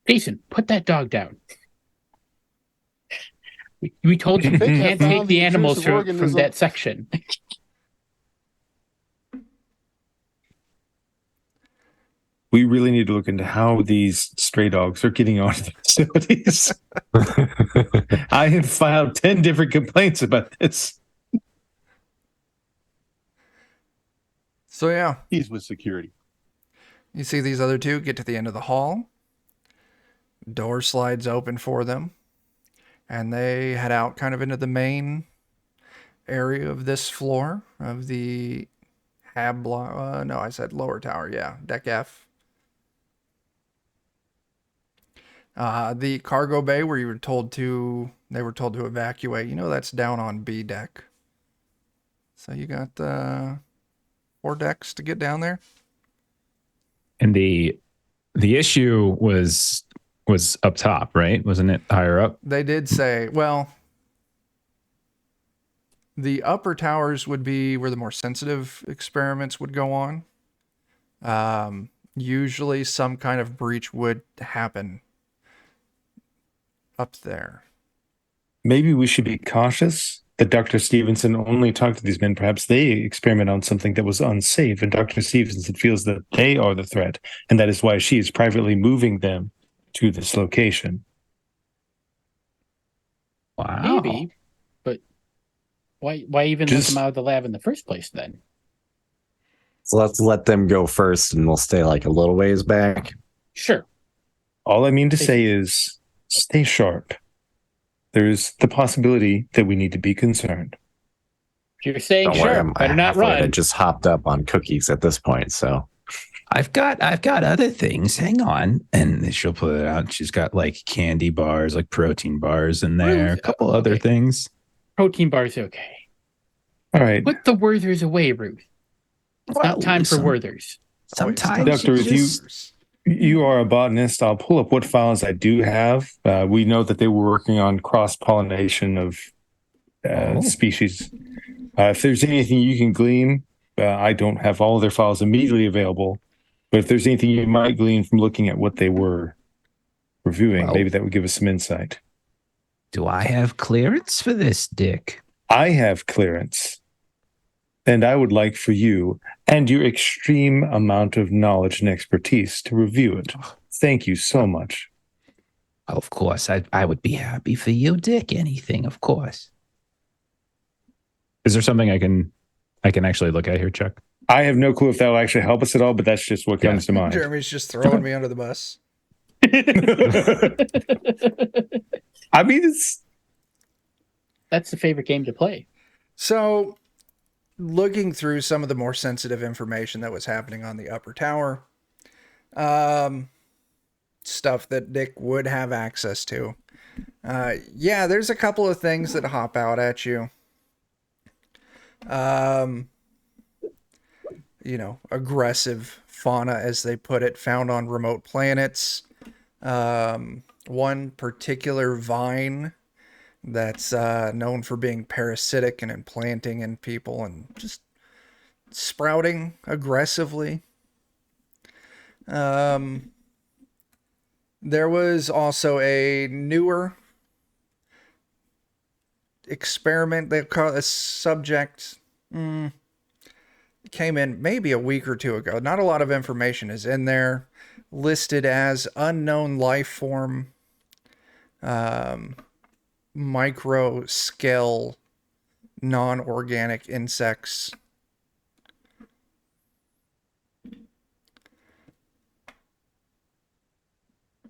Jason, put that dog down. We told you we can't take the animals from that section. We really need to look into how these stray dogs are getting onto the facilities. I have filed 10 different complaints about this. So yeah, he's with security. you see these other two get to the end of the hall. Door slides open for them, and they head out kind of into the main area of this floor of the Hab block. No, I said lower tower. Yeah, deck F. The cargo bay where they were told to evacuate. That's down on B deck. So you got 4 decks to get down there. And the issue was up top, right? Wasn't it higher up? They did say, well, the upper towers would be where the more sensitive experiments would go on. Usually some kind of breach would happen up there. Maybe we should be cautious that Dr. Stevenson only talked to these men. Perhaps they experiment on something that was unsafe, and Dr. Stevenson feels that they are the threat, and that is why she is privately moving them to this location. Wow. Maybe, but why even let them out of the lab in the first place then? So let's let them go first, and we'll stay a little ways back. Sure. All I mean to say is stay sharp. There's the possibility that we need to be concerned. If you're saying Don't worry, sure, better not I run. just hopped up on cookies at this point, so I've got other things. Hang on. And she'll put it out. She's got candy bars, protein bars in there, Ruth, a couple other things. Protein bars, okay. All right. Put the Werthers away, Ruth. It's not time for Werthers. Sometimes, Doctor, if you are a botanist, I'll pull up what files I do have. We know that they were working on cross-pollination of species. If there's anything you can glean, I don't have all of their files immediately available, but if there's anything you might glean from looking at what they were reviewing, maybe that would give us some insight. Do I have clearance for this, Dick? I have clearance, and I would like for you and your extreme amount of knowledge and expertise to review it. Thank you so much. Of course, I would be happy for you, Dick. Anything, of course. Is there something I can actually look at here, Chuck? I have no clue if that will actually help us at all, but that's just what comes to mind. Jeremy's just throwing me under the bus. I mean, it's That's the favorite game to play. So, looking through some of the more sensitive information that was happening on the upper tower, stuff that Dick would have access to. Yeah, there's a couple of things that hop out at you. You know, aggressive fauna, as they put it, found on remote planets. One particular vine that's known for being parasitic and implanting in people and just sprouting aggressively. There was also a newer experiment, they call it a subject, came in maybe a week or two ago. Not a lot of information is in there, listed as unknown life form, micro scale non-organic insects.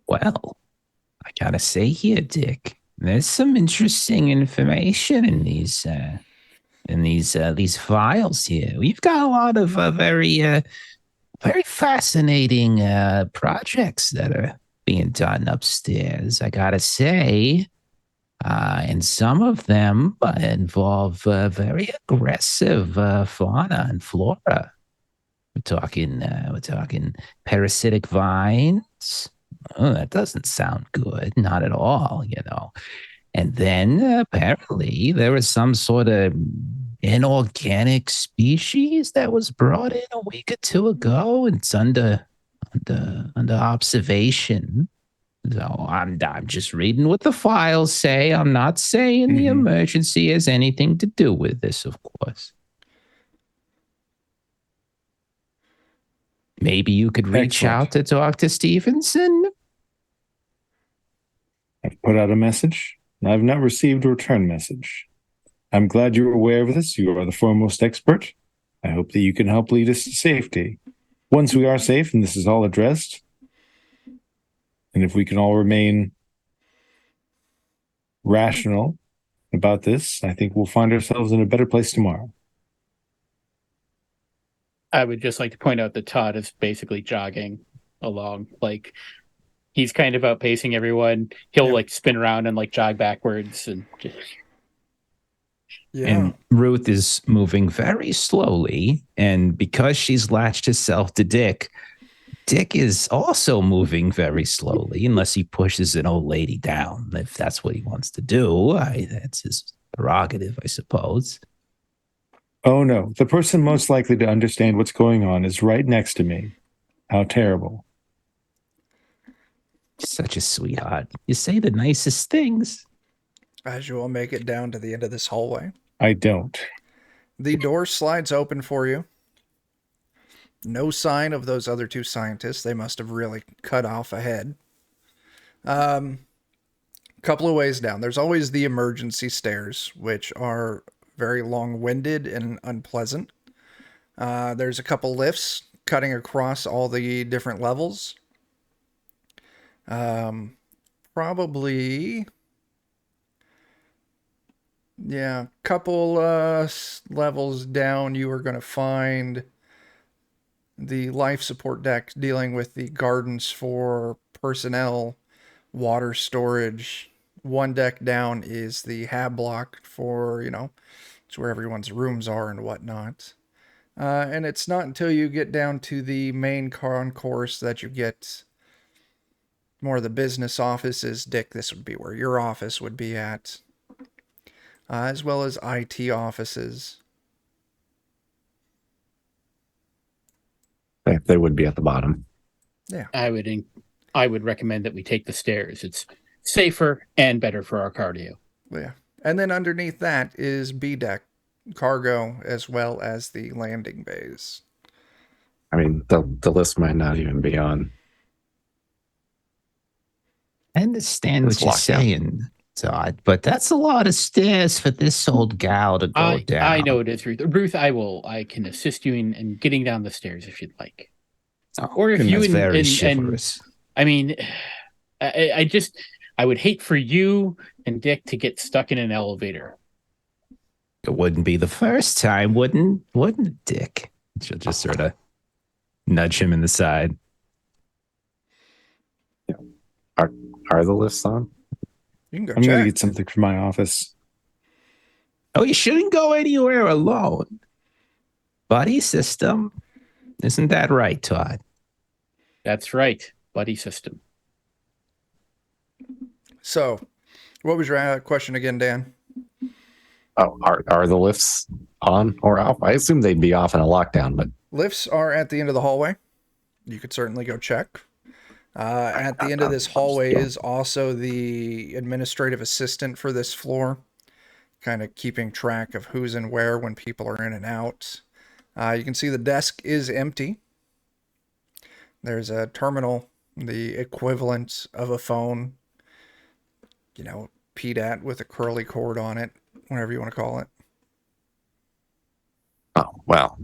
Well, I gotta say here, Dick, there's some interesting information in these files here. We've got a lot of very fascinating projects that are being done upstairs. I gotta say, and some of them involve very aggressive fauna and flora. We're talking parasitic vines. Oh, that doesn't sound good. Not at all, you know. And then apparently there was some sort of inorganic species that was brought in a week or two ago. It's under observation. So I'm just reading what the files say. I'm not saying the emergency has anything to do with this, of course. Maybe you could reach out to Dr. Stevenson. I've put out a message. I've not received a return message. I'm glad you're aware of this. You are the foremost expert. I hope that you can help lead us to safety. Once we are safe and this is all addressed, and if we can all remain rational about this, I think we'll find ourselves in a better place tomorrow. I would just like to point out that Todd is basically jogging along. Like, he's kind of outpacing everyone. He'll like spin around and like jog backwards and just... And Ruth is moving very slowly, and because she's latched herself to Dick, Dick is also moving very slowly, unless he pushes an old lady down. If that's what he wants to do, that's his prerogative, I suppose. Oh no, the person most likely to understand what's going on is right next to me. How terrible. Such a sweetheart. You say the nicest things. As you all make it down to the end of this hallway, I don't. the door slides open for you. No sign of those other two scientists. They must have really cut off ahead. Couple of ways down. There's always the emergency stairs, which are very long-winded and unpleasant. There's a couple lifts cutting across all the different levels. Probably... yeah, couple levels down, you are going to find the life support deck dealing with the gardens for personnel, water storage. One deck down is the hab block for, you know, it's where everyone's rooms are and whatnot. And it's not until you get down to the main concourse that you get more of the business offices. Dick, this would be where your office would be at. As well as IT offices. They would be at the bottom. Yeah. I would recommend that we take the stairs. It's safer and better for our cardio. Yeah. And then underneath that is B deck, cargo, as well as the landing bays. I mean, the list might not even be on. I understand It's what you're locked down. saying, Todd, but that's a lot of stairs for this old gal to go down. I know it is, Ruth. Ruth, I can assist you in getting down the stairs if you'd like. Oh, Or if you that's very and chivalrous. I mean, I would hate for you and Dick to get stuck in an elevator. It wouldn't be the first time, wouldn't it, Dick? She'll just sort of nudge him in the side. Are the lifts on? You can go I'm gonna check. get something from my office. Oh, you shouldn't go anywhere alone. Buddy system. Isn't that right, Todd? That's right, buddy system. So, what was your question again, Dan? Oh, are the lifts on or off? I assume they'd be off in a lockdown, but Lifts are at the end of the hallway. You could certainly go check. At the end of this hallway is also the administrative assistant for this floor, kind of keeping track of who's and where when people are in and out. You can see the desk is empty. There's a terminal, the equivalent of a phone, PDAT with a curly cord on it, whatever you want to call it. oh well.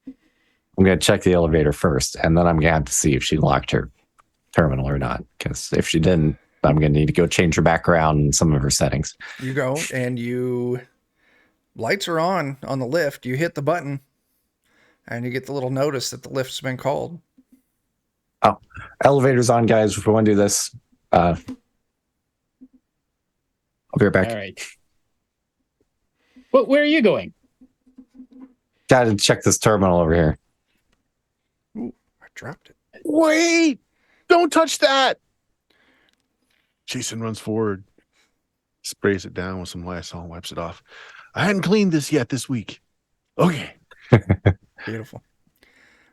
I'm gonna check the elevator first, and then I'm gonna have to see if she locked her terminal or not. Because if she didn't, I'm gonna need to go change her background and some of her settings. You go and lights are on the lift. You hit the button and you get the little notice that the lift's been called. Oh, elevator's on, guys. If we want to do this, I'll be right back. All right. Well, where are you going? Gotta check this terminal over here. Ooh, I dropped it. Wait! Don't touch that! Jason runs forward, sprays it down with some Lysol, and wipes it off. I hadn't cleaned this yet this week. Okay. Beautiful.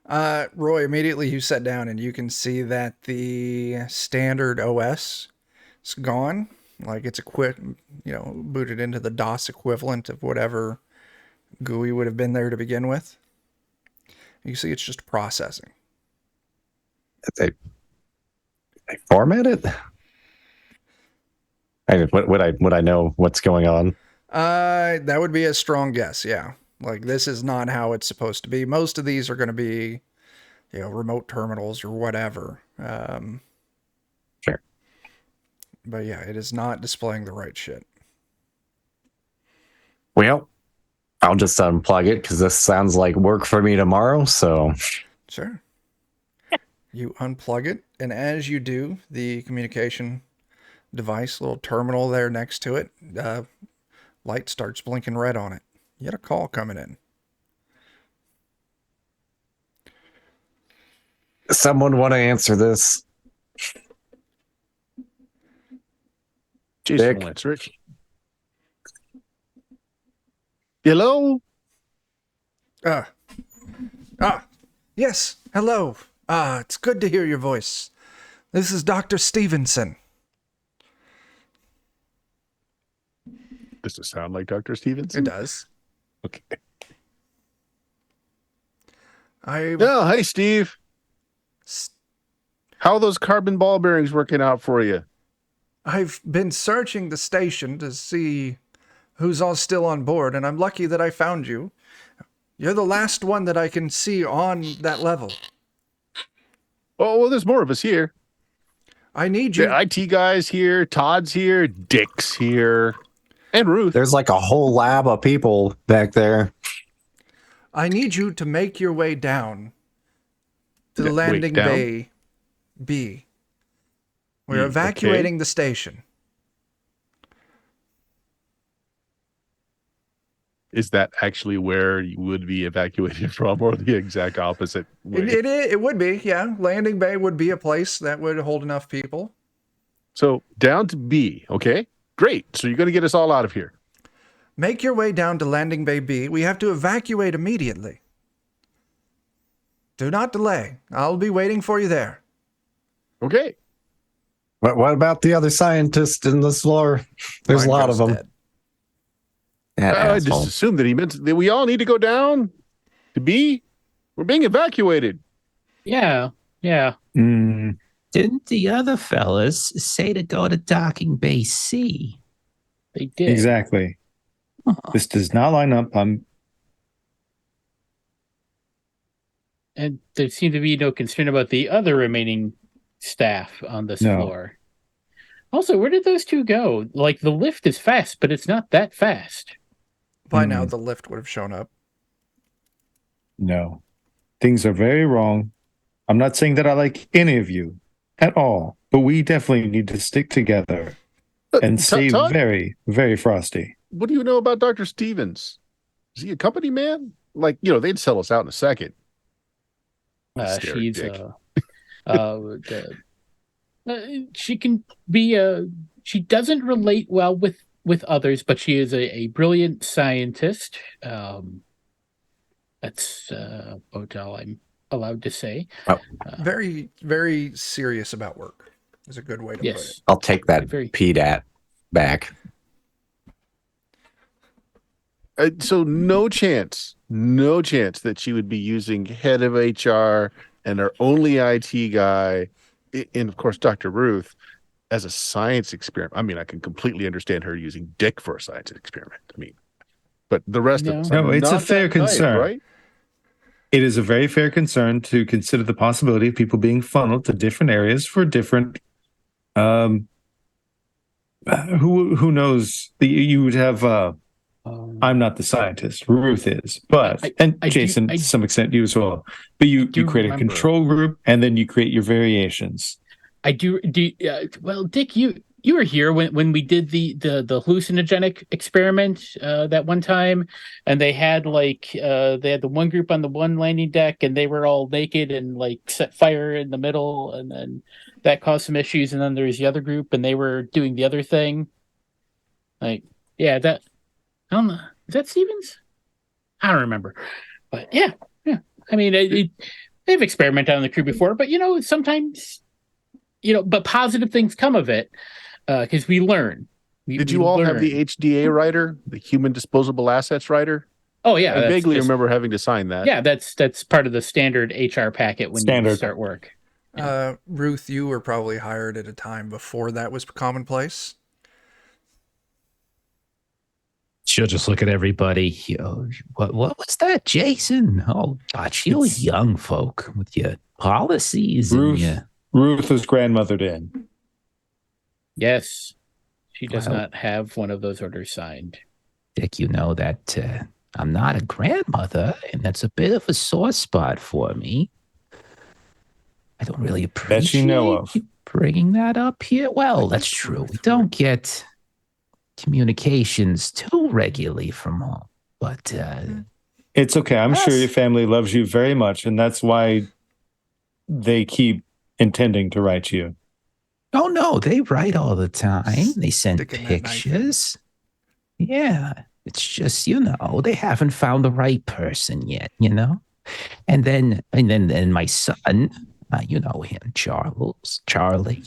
Roy, immediately you sat down and you can see that the standard OS is gone. Like it's booted into the DOS equivalent of whatever GUI would have been there to begin with. You see it's just processing. They format it. Would I know what's going on? That would be a strong guess, yeah. Like this is not how it's supposed to be. Most of these are going to be, remote terminals or whatever. Sure. But yeah, it is not displaying the right shit. Well, I'll just unplug it because this sounds like work for me tomorrow. So Sure. You unplug it, and as you do, the communication device, little terminal there next to it, light starts blinking red on it. You had a call coming in. someone want to answer this? Jason Dick? will answer it. Hello? Yes. Hello. It's good to hear your voice. This is Dr. Stevenson. Does it sound like Dr. Stevenson? It does. Okay. I Oh, hey, Steve. How are those carbon ball bearings working out for you? I've been searching the station to see who's all still on board, and I'm lucky that I found you. You're the last one that I can see on that level. Oh, well, there's more of us here. I need you. The IT guy's here, Todd's here, Dick's here, and Ruth. There's like a whole lab of people back there. I need you to make your way down to the Yeah, wait, landing down? bay B. We're Okay. evacuating the station. Is that actually where you would be evacuated from, or the exact opposite way? It would be, yeah. Landing bay would be a place that would hold enough people. So down to B, okay? Great. So you're going to get us all out of here. Make your way down to landing bay B. We have to evacuate immediately. Do not delay. I'll be waiting for you there. Okay. What about the other scientists in this floor? There's a lot of them. Dead. That I asshole. just assumed that he meant that we all need to go down to B. We're being evacuated. Yeah. Mm, Didn't the other fellas say to go to docking bay C? They did. Exactly. Oh, This does not line up. And there seemed to be no concern about the other remaining staff on this No. floor. Also, where did those two go? Like, the lift is fast, but it's not that fast. By now, the lift would have shown up. No. Things are very wrong. I'm not saying that I like any of you at all, but we definitely need to stick together and stay Todd? very, very frosty. What do you know about Dr. Stevens? Is he a company man? Like, they'd sell us out in a second. Scary She's dick. she can be she doesn't relate well with others, but she is a brilliant scientist. That's about all I'm allowed to say. Very, very serious about work is a good way to put it. Yes. I'll take that Very- PDAT back. So no chance that she would be using head of HR and our only IT guy, and of course Dr. Ruth, as a science experiment. I mean, I can completely understand her using Dick for a science experiment. I mean, but the rest of us, No, it's a not fair that type, concern. right? It is a very fair concern to consider the possibility of people being funneled to different areas for different. Who knows? You would have. I'm not the scientist. Ruth is, but Jason, to some extent, you as well. But you create a control group, and then you create your variations. I do. Well, Dick, you were here when we did the hallucinogenic experiment that one time, and they had they had the one group on the one landing deck, and they were all naked and set fire in the middle, and then that caused some issues. And then there's the other group, and they were doing the other thing. That. I don't know. Is that Stevens? I don't remember. But yeah. I mean, they've experimented on the crew before, but sometimes, but positive things come of it because we learn. Did you all have the HDA writer, the Human Disposable Assets writer? Oh yeah, I vaguely remember having to sign that. Yeah, that's part of the standard HR packet when you start work. Ruth, you were probably hired at a time before that was commonplace. She'll just look at everybody. What was that, Jason? Oh, gosh, you young folk with your policies. Ruth was grandmothered in. Yes, she does not have one of those orders signed. Dick, you know that I'm not a grandmother, and that's a bit of a sore spot for me. I don't really appreciate that you know of. You bringing that up here. Well, that's true. We don't get communications too regularly from home, but it's okay. I'm sure your family loves you very much, and that's why they keep intending to write you. Oh no, they write all the time. They send pictures. Yeah, it's just they haven't found the right person yet. And then my son, you know him, Charlie.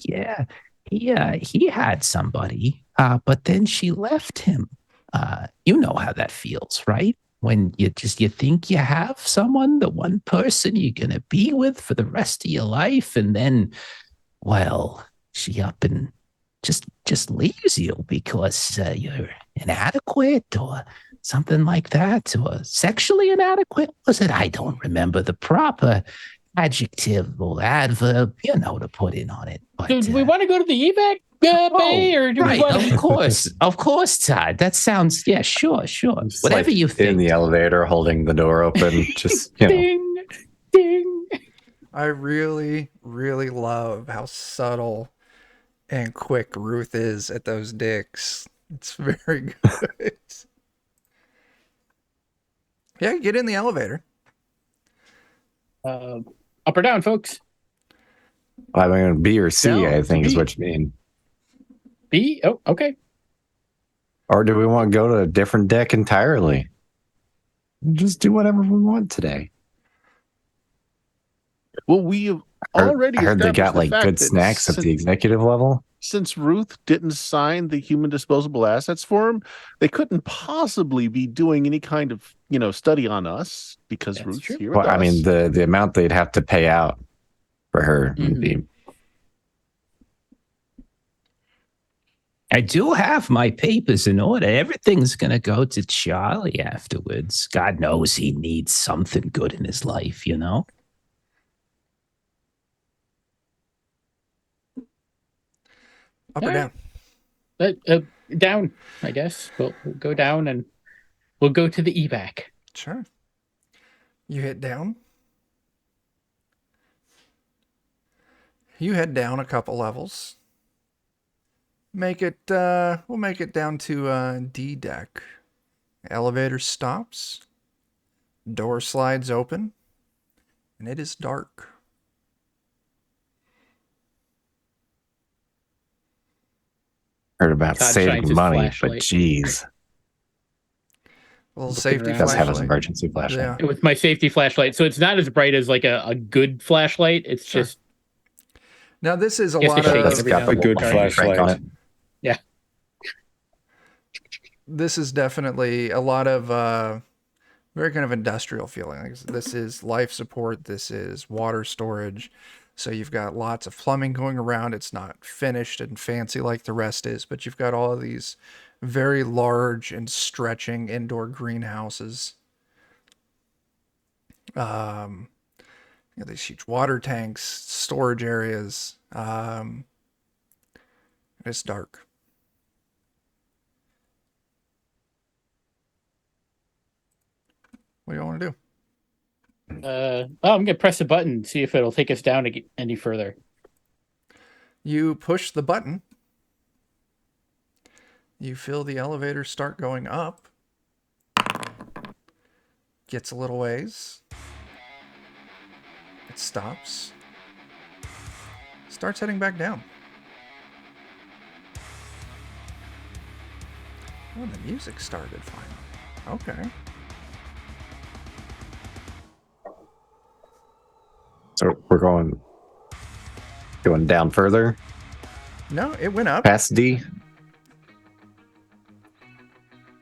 Yeah, he had somebody. But then she left him. You know how that feels, right? When you think you have someone, the one person you're going to be with for the rest of your life. And then, well, she up and just leaves you because you're inadequate or something like that, or sexually inadequate. Was it? I don't remember the proper adjective or adverb, to put in on it. But, do we want to go to the evac? Bay, or do we want Of course, Todd. That sounds, sure. Just whatever you think. In the elevator, holding the door open, just ding, ding. I really, really love how subtle and quick Ruth is at those dicks. It's very good. Yeah, get in the elevator. Up or down, folks? I'm going to B or C, Down, I think is B. what you mean. B? Oh, okay. Or do we want to go to a different deck entirely? Just do whatever we want today. Well, we have already. I heard they got established the fact good that snacks at the executive level. Since Ruth didn't sign the Human Disposable Assets form, they couldn't possibly be doing any kind of study on us because That's Ruth's true. here. Well, with I mean, us. the amount they'd have to pay out for her would be I do have my papers in order. Everything's going to go to Charlie afterwards. God knows he needs something good in his life, you know? Up or down? Down, I guess. We'll go down and we'll go to the evac. Sure. You hit down. You head down a couple levels. We'll make it down to D deck. Elevator stops. Door slides open. And it is dark. Heard about Todd shines saving his money, but flashlight. geez, Little Looking safety around. does have an flashlight. emergency flashlight. Yeah. With my safety flashlight. So it's not as bright as like a good flashlight. It's Sure. just Now this is a Guess lot they shake of it every got now the and A then. good Sorry. crank on it. flashlight. this is definitely a lot of very kind of industrial feeling. Like, this is life support. This is water storage. So you've got lots of plumbing going around. It's not finished and fancy like the rest is, but you've got all of these very large and stretching indoor greenhouses. You know, these huge water tanks, storage areas. It's dark. What do you want to do? I'm gonna press a button and see if it'll take us down any further. You push the button. You feel the elevator start going up. Gets a little ways. It stops. Starts heading back down. Oh, the music started finally. Okay. So we're going down further No, it went up. past D.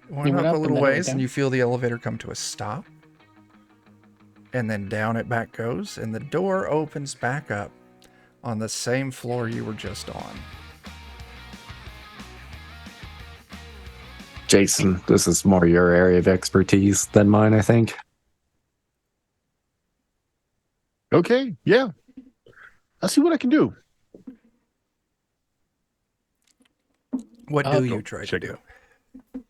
Went went up up a and little then it went ways, and down. you feel the elevator come to a stop. And then down it back goes, and the door opens back up on the same floor you were just on. Jason, this is more your area of expertise than mine, I think. Okay, yeah. I'll see what I can do. What I'll do go you try to check it do? out.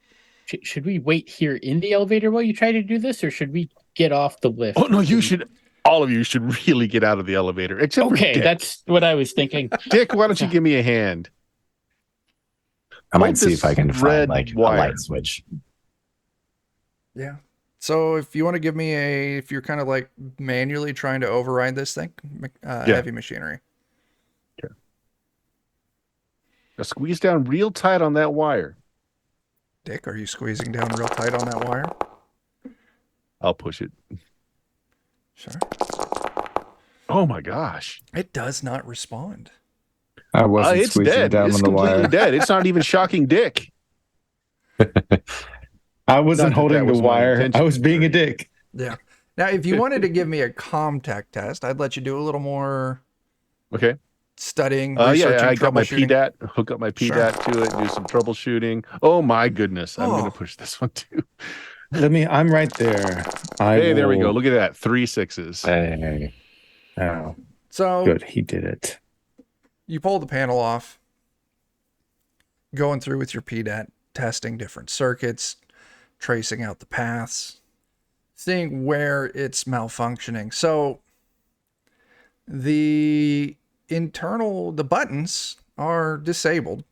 Should we wait here in the elevator while you try to do this, or should we get off the lift? Oh no, you should. All of you should really get out of the elevator, except for Okay, Dick. that's what I was thinking. Dick, why don't you give me a hand? I Hold might see if I this can red find like wire. a light switch. Yeah. So if you want to give me if you're kind of like manually trying to override this thing, heavy machinery. Now squeeze down real tight on that wire. Dick, are you squeezing down real tight on that wire? I'll push it. Sure. Oh my gosh. It does not respond. I wasn't It's squeezing dead. down It's on the completely wire. dead. It's not even shocking Dick. I wasn't Not that holding that the was my wire. intention, I was being a right? dick. Yeah. Now, if you wanted to give me a Comtech test, I'd let you do a little more Okay. studying, Yeah, researching, I got my troubleshooting. PDAT, hook up my PDAT to it, do some troubleshooting. Oh my goodness. I'm Oh. going to push this one too. I'm right there. Hey, there we go. Look at that. 3 6s. Hey. Oh, So good. He did it. you pull the panel off, going through with your PDAT, testing different circuits, tracing out the paths, seeing where it's malfunctioning. So the buttons are disabled.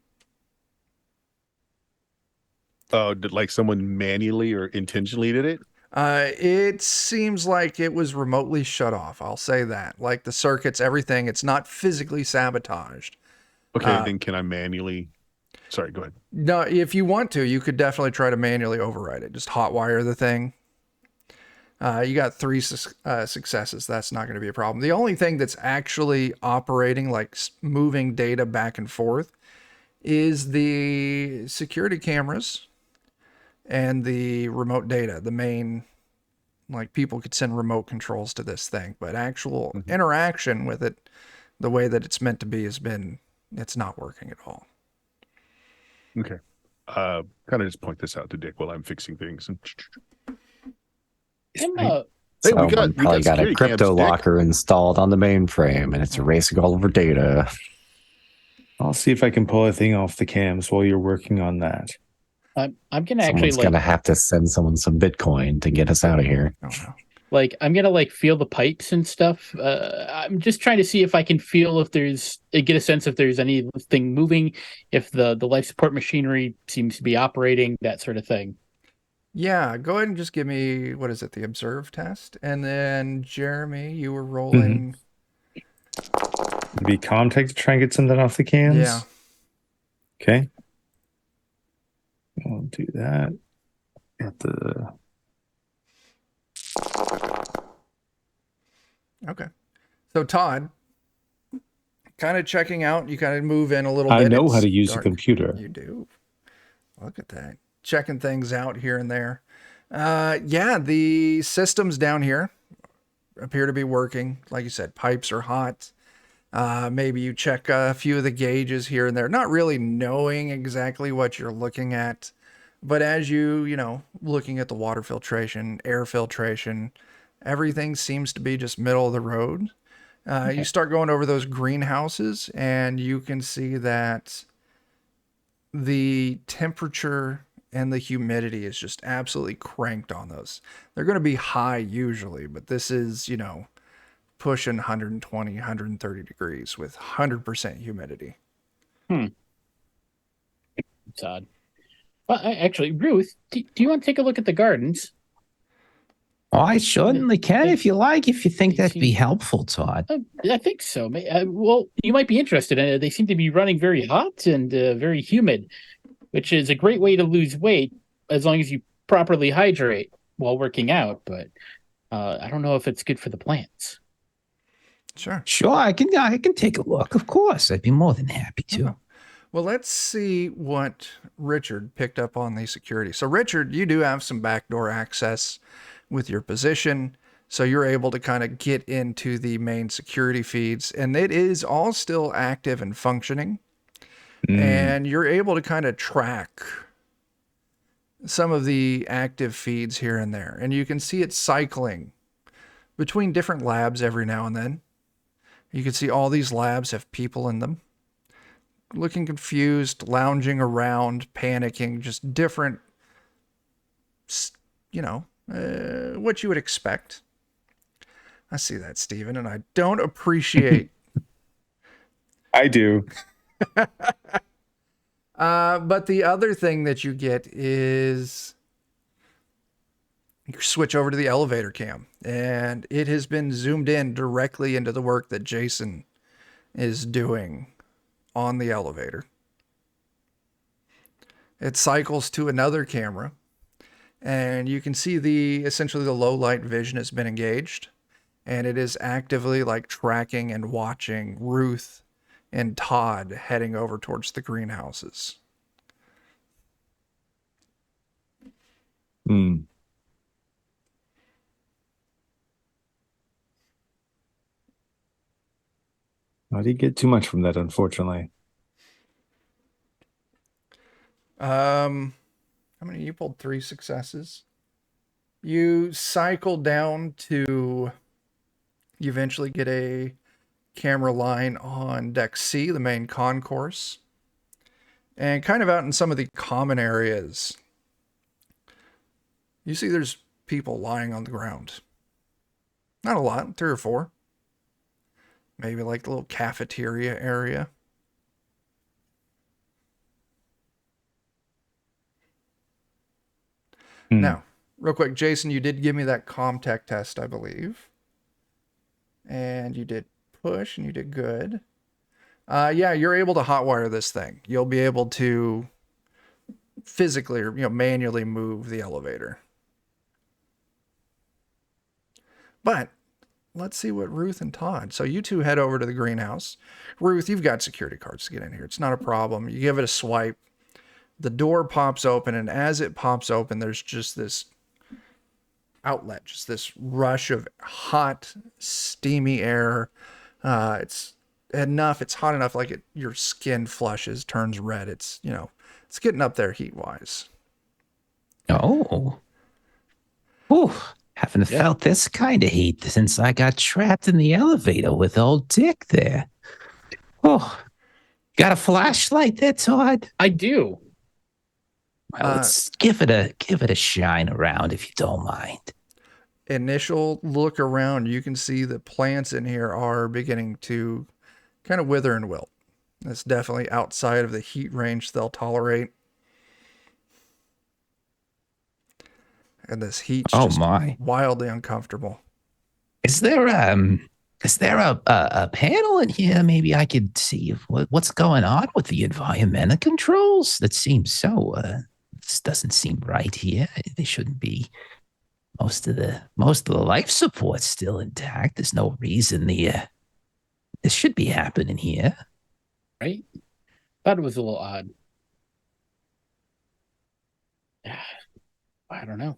Oh, did like someone manually or intentionally did it? It seems like it was remotely shut off. I'll say that. Like the circuits, everything, it's not physically sabotaged. Okay, then can I manually? Sorry, go ahead. No, if you want to, you could definitely try to manually override it. Just hotwire the thing. You got 3 successes. That's not going to be a problem. The only thing that's actually operating, like moving data back and forth, is the security cameras and the remote data. The main, like people could send remote controls to this thing, but actual interaction with it, the way that it's meant to be, it's not working at all. Okay. Kind of just point this out to Dick while I'm fixing things. I'm, Hey, we Someone got probably got a security crypto cams, Dick. locker installed on the mainframe, and it's erasing all of our data. I'll see if I can pull a thing off the cams while you're working on that. I'm gonna actually Someone's gonna have to send someone some Bitcoin to get us out of here. Oh no. I'm gonna feel the pipes and stuff. I'm just trying to see if I can feel if get a sense if there's anything moving, if the life support machinery seems to be operating, that sort of thing. Yeah, go ahead and just give me, what is it, the observe test? And then Jeremy, you were rolling. Be contact to try and get something off the cams. Yeah. Okay. I'll do that. At the Okay. So Todd, kind of checking out, you kind of move in a little I bit. know It's how to use dark. a computer. You do. Look at that. Checking things out here and there. Yeah, the systems down here appear to be working. Like you said, pipes are hot. Maybe you check a few of the gauges here and there, not really knowing exactly what you're looking at. But as looking at the water filtration, air filtration, everything seems to be just middle of the road. You start going over those greenhouses and you can see that the temperature and the humidity is just absolutely cranked on those. They're going to be high usually, but this is, pushing 120, 130 degrees with 100% humidity. It's odd. Well, actually, Ruth, do you want to take a look at the gardens? Oh, I certainly can if you like, if you think They that'd be seem- helpful, Todd. I think so. Well, you might be interested. They seem to be running very hot and very humid, which is a great way to lose weight as long as you properly hydrate while working out. But I don't know if it's good for the plants. Sure. Sure, I can take a look. Of course, I'd be more than happy to. Okay. Well, let's see what Richard picked up on the security. So, Richard, you do have some backdoor access with your position. So you're able to kind of get into the main security feeds, and it is all still active and functioning. And you're able to kind of track some of the active feeds here and there. And you can see it cycling between different labs every now and then. You can see all these labs have people in them, looking confused, lounging around, panicking, just different, what you would expect. I see that, Steven, and I don't appreciate. I do. But the other thing that you get is you switch over to the elevator cam, and it has been zoomed in directly into the work that Jason is doing on the elevator. It cycles to another camera, and you can see essentially the low light vision has been engaged, and it is actively tracking and watching Ruth and Todd heading over towards the greenhouses. I didn't get too much from that, unfortunately. How many? You pulled 3 successes. You cycle down to, you eventually get a camera line on deck C, the main concourse, and kind of out in some of the common areas. You see there's people lying on the ground. Not a lot, 3 or 4. Maybe the little cafeteria area. Now, real quick, Jason, you did give me that ComTech test, I believe. And you did push, and you did good. Yeah, you're able to hotwire this thing. You'll be able to physically or manually move the elevator. But let's see what Ruth and Todd. So you two head over to the greenhouse. Ruth, you've got security cards to get in here. It's not a problem. You give it a swipe. The door pops open, and as it pops open, there's just this outlet, just this rush of hot, steamy air. It's hot enough your skin flushes, turns red. It's, it's getting up there heat-wise. Oh. Ooh, haven't felt this kind of heat since I got trapped in the elevator with old Dick there. Oh, got a flashlight there, Todd? I do. Well, let's give it a shine around if you don't mind. Initial look around, you can see the plants in here are beginning to kind of wither and wilt. It's definitely outside of the heat range they'll tolerate. And this heat's just wildly uncomfortable. Is there a panel in here? Maybe I could see what's going on with the environmental controls. That seems so. This doesn't seem right here. They shouldn't be. Most of the life support's still intact. There's no reason this should be happening here. Right? Thought it was a little odd. I don't know.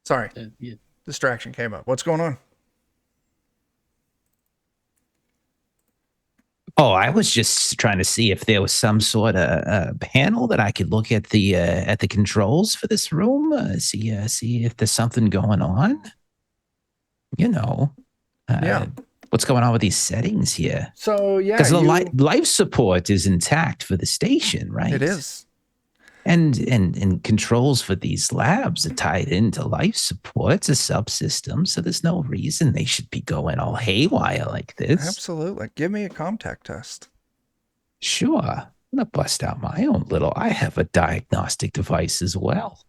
Sorry. Yeah. Distraction came up. What's going on? Oh, I was just trying to see if there was some sort of panel that I could look at the controls for this room. See if there's something going on. You know. What's going on with these settings here? So yeah, because the life support is intact for the station, right? It is. And controls for these labs are tied into life support. It's a subsystem, so there's no reason they should be going all haywire like this. Absolutely. Give me a contact test. Sure. I'm going to bust out my own little... I have a diagnostic device as well.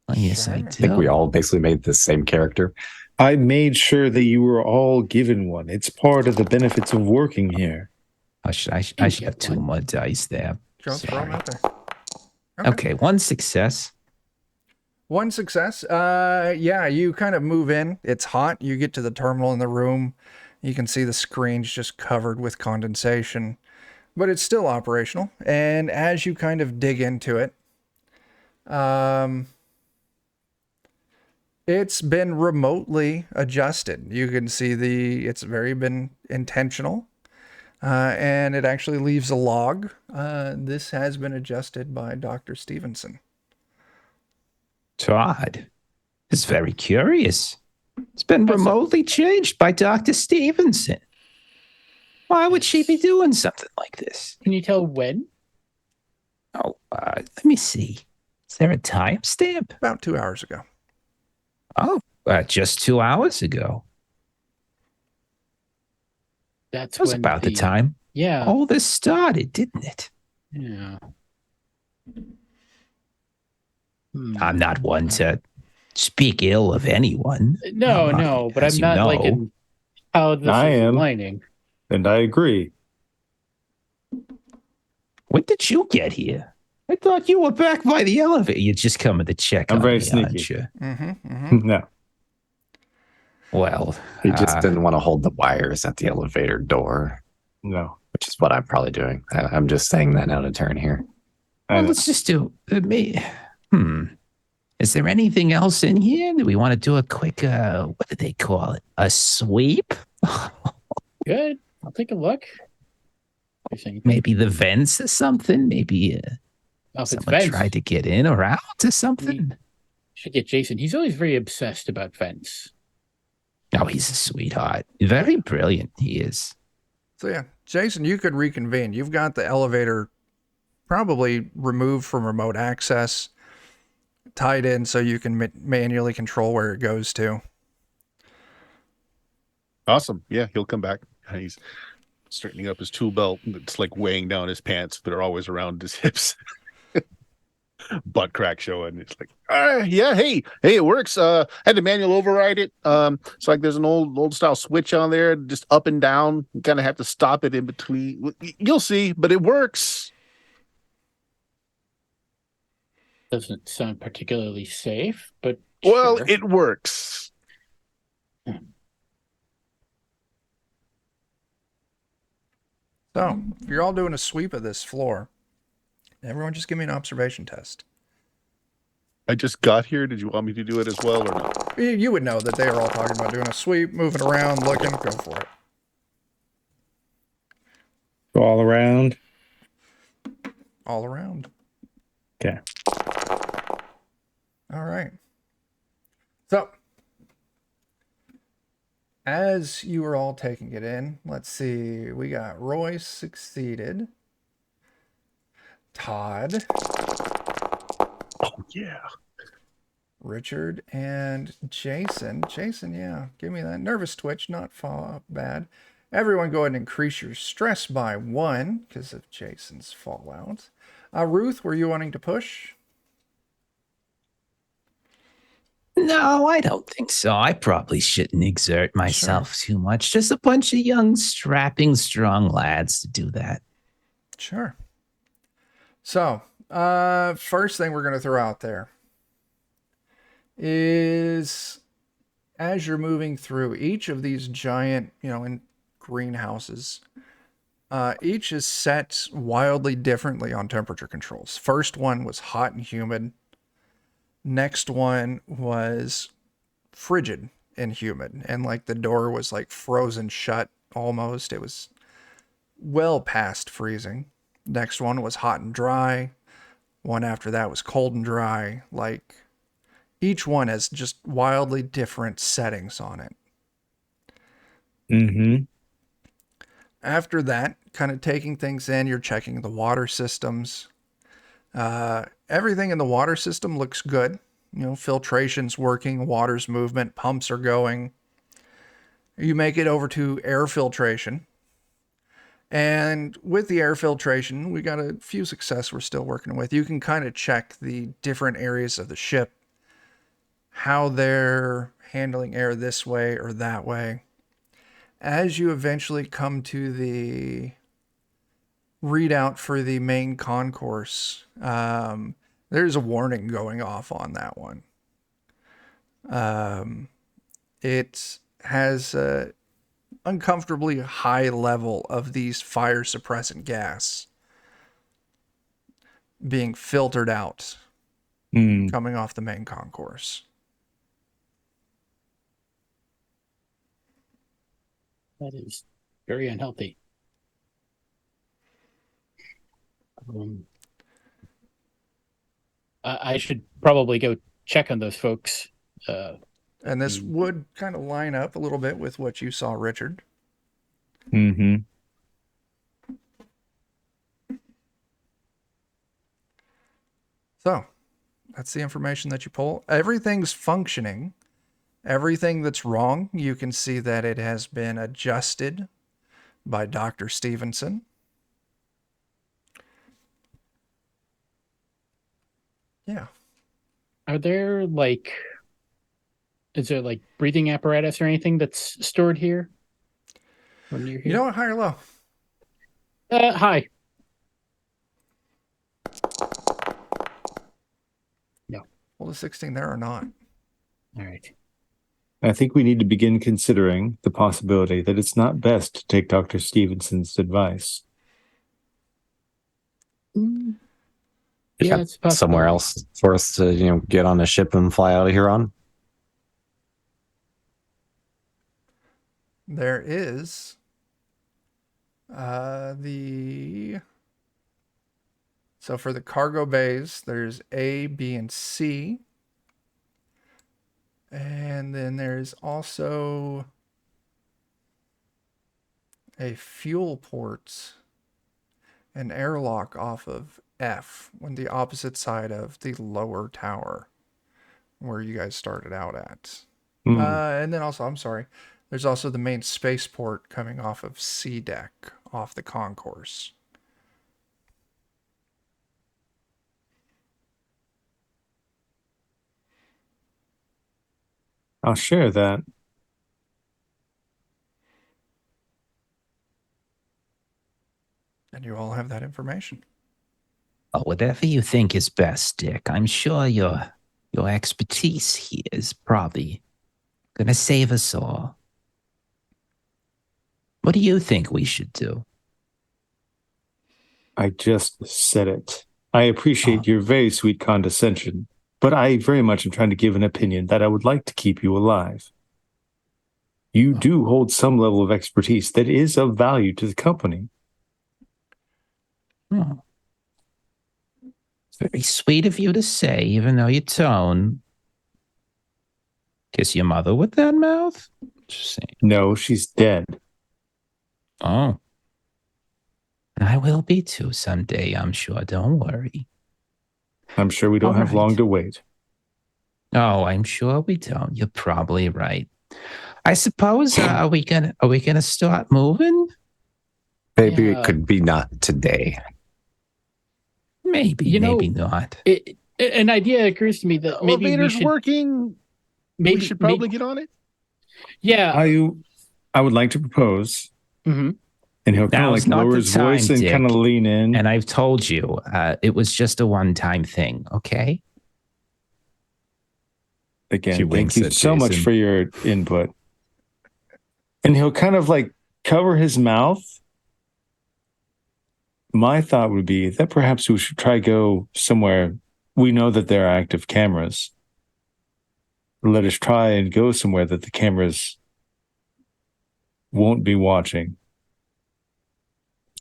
Oh, yes, I do. I think we all basically made the same character. I made sure that you were all given one. It's part of the benefits of working here. I should have 2 more dice there. Just throw 'em out there. Okay, 1 success. 1 success. Yeah, you kind of move in. It's hot. You get to the terminal in the room. You can see the screen's just covered with condensation, but it's still operational. And as you kind of dig into it, it's been remotely adjusted. You can see it's been intentional. And it actually leaves a log. This has been adjusted by Dr. Stevenson. Todd, it's very curious. It's been remotely changed by Dr. Stevenson. Why would she be doing something like this? Can you tell when? Oh, let me see. Is there a timestamp? About 2 hours ago. Oh, just 2 hours ago. That was about the time. Yeah. All this started, didn't it? Yeah. I'm not one to speak ill of anyone. No, but I'm not liking how this is aligning. And I agree. When did you get here? I thought you were back by the elevator. You're just coming to check on me, very sneaky. No. Well, He just didn't want to hold the wires at the elevator door. No. Which is what I'm probably doing. I'm just saying that out of turn here. Well, let's just do Is there anything else in here? Do we want to do a quick, what do they call it? A sweep? Good. I'll take a look. Maybe the vents or something? Maybe someone tried to get in or out or something? Should get Jason. He's always very obsessed about vents. Oh, he's a sweetheart. Very brilliant, he is. So yeah, Jason, you could reconvene. You've got the elevator probably removed from remote access, tied in so you can manually control where it goes to. Awesome. Yeah, he'll come back. He's straightening up his tool belt. It's like weighing down his pants, but they're always around his hips. Butt crack showing. It's like, yeah, hey, it works. Had to manual override it. It's like there's an old style switch on there, just up and down. You kind of have to stop it in between. You'll see, but it works. Doesn't sound particularly safe, but well, sure. It works. So, if you're all doing a sweep of this floor, everyone just give me an observation test. I just got here. Did you want me to do it as well or not? You would know that they are all talking about doing a sweep, moving around, looking. Go for it. All around. All around. Okay. All right. So, as you are all taking it in, let's see. We got Roy succeeded. Todd, Oh, yeah. Richard, and Jason. Jason, yeah, give me that. Nervous twitch, not bad. Everyone go ahead and increase your stress by 1 because of Jason's fallout. Ruth, were you wanting to push? No, I don't think so. I probably shouldn't exert myself too much. Just a bunch of young, strapping, strong lads to do that. Sure. So, first thing we're going to throw out there is as you're moving through each of these giant, in greenhouses, each is set wildly differently on temperature controls. First one was hot and humid. Next one was frigid and humid. And like the door was like frozen shut almost. It was well past freezing. Next one was hot and dry. One after that was cold and dry. Like each one has just wildly different settings on it. Mm-hmm. After that, kind of taking things in, you're checking the water systems. Everything in the water system looks good. Filtration's working, water's movement, pumps are going. You make it over to air filtration. And with the air filtration, we got a few success we're still working with. You can kind of check the different areas of the ship, how they're handling air this way or that way. As you eventually come to the readout for the main concourse, there's a warning going off on that one. It has a uncomfortably high level of these fire suppressant gas being filtered out coming off the main concourse. That is very unhealthy. I should probably go check on those folks. And this would kind of line up a little bit with what you saw, Richard. Mm-hmm. So that's the information that you pull. Everything's functioning. Everything that's wrong, you can see that it has been adjusted by Dr. Stevenson. Yeah. Is there breathing apparatus or anything that's stored here? When you're here? You know what? High or low? Hi. No. Well, the 16 there or not? All right. I think we need to begin considering the possibility that it's not best to take Dr. Stevenson's advice. Yeah, it's possible. Somewhere else for us to, get on a ship and fly out of here on. There is so for the cargo bays, there's A, B, and C. And then there's also a fuel port, an airlock off of F on the opposite side of the lower tower where you guys started out at. And then also, I'm sorry, there's also the main spaceport coming off of C deck off the concourse. I'll share that. And you all have that information. Oh, whatever you think is best, Dick. I'm sure your expertise here is probably gonna save us all. What do you think we should do? I just said it. I appreciate your very sweet condescension, but I very much am trying to give an opinion that I would like to keep you alive. You do hold some level of expertise that is of value to the company. Very sweet of you to say, even though your tone. Kiss your mother with that mouth? Just saying. No, she's dead. Oh. I will be too someday, I'm sure. Don't worry. I'm sure we don't All have long right. to wait. Oh, I'm sure we don't. You're probably right. I suppose are we gonna start moving? Maybe it Yeah. could be not today. Maybe, You know, maybe not. An idea occurs to me that maybe we Elevator's should. working. Maybe We should probably get on it. Yeah. I would like to propose, Mhm. and he'll kind of Now's like not lower the his voice time, and kind of Dick. lean in. And I've told you, it was just a one-time thing, okay? She Again, thank winks you at so much Jason. for your input. And he'll kind of like cover his mouth. My thought would be that perhaps we should try go somewhere. We know that there are active cameras. Let us try and go somewhere that the cameras won't be watching.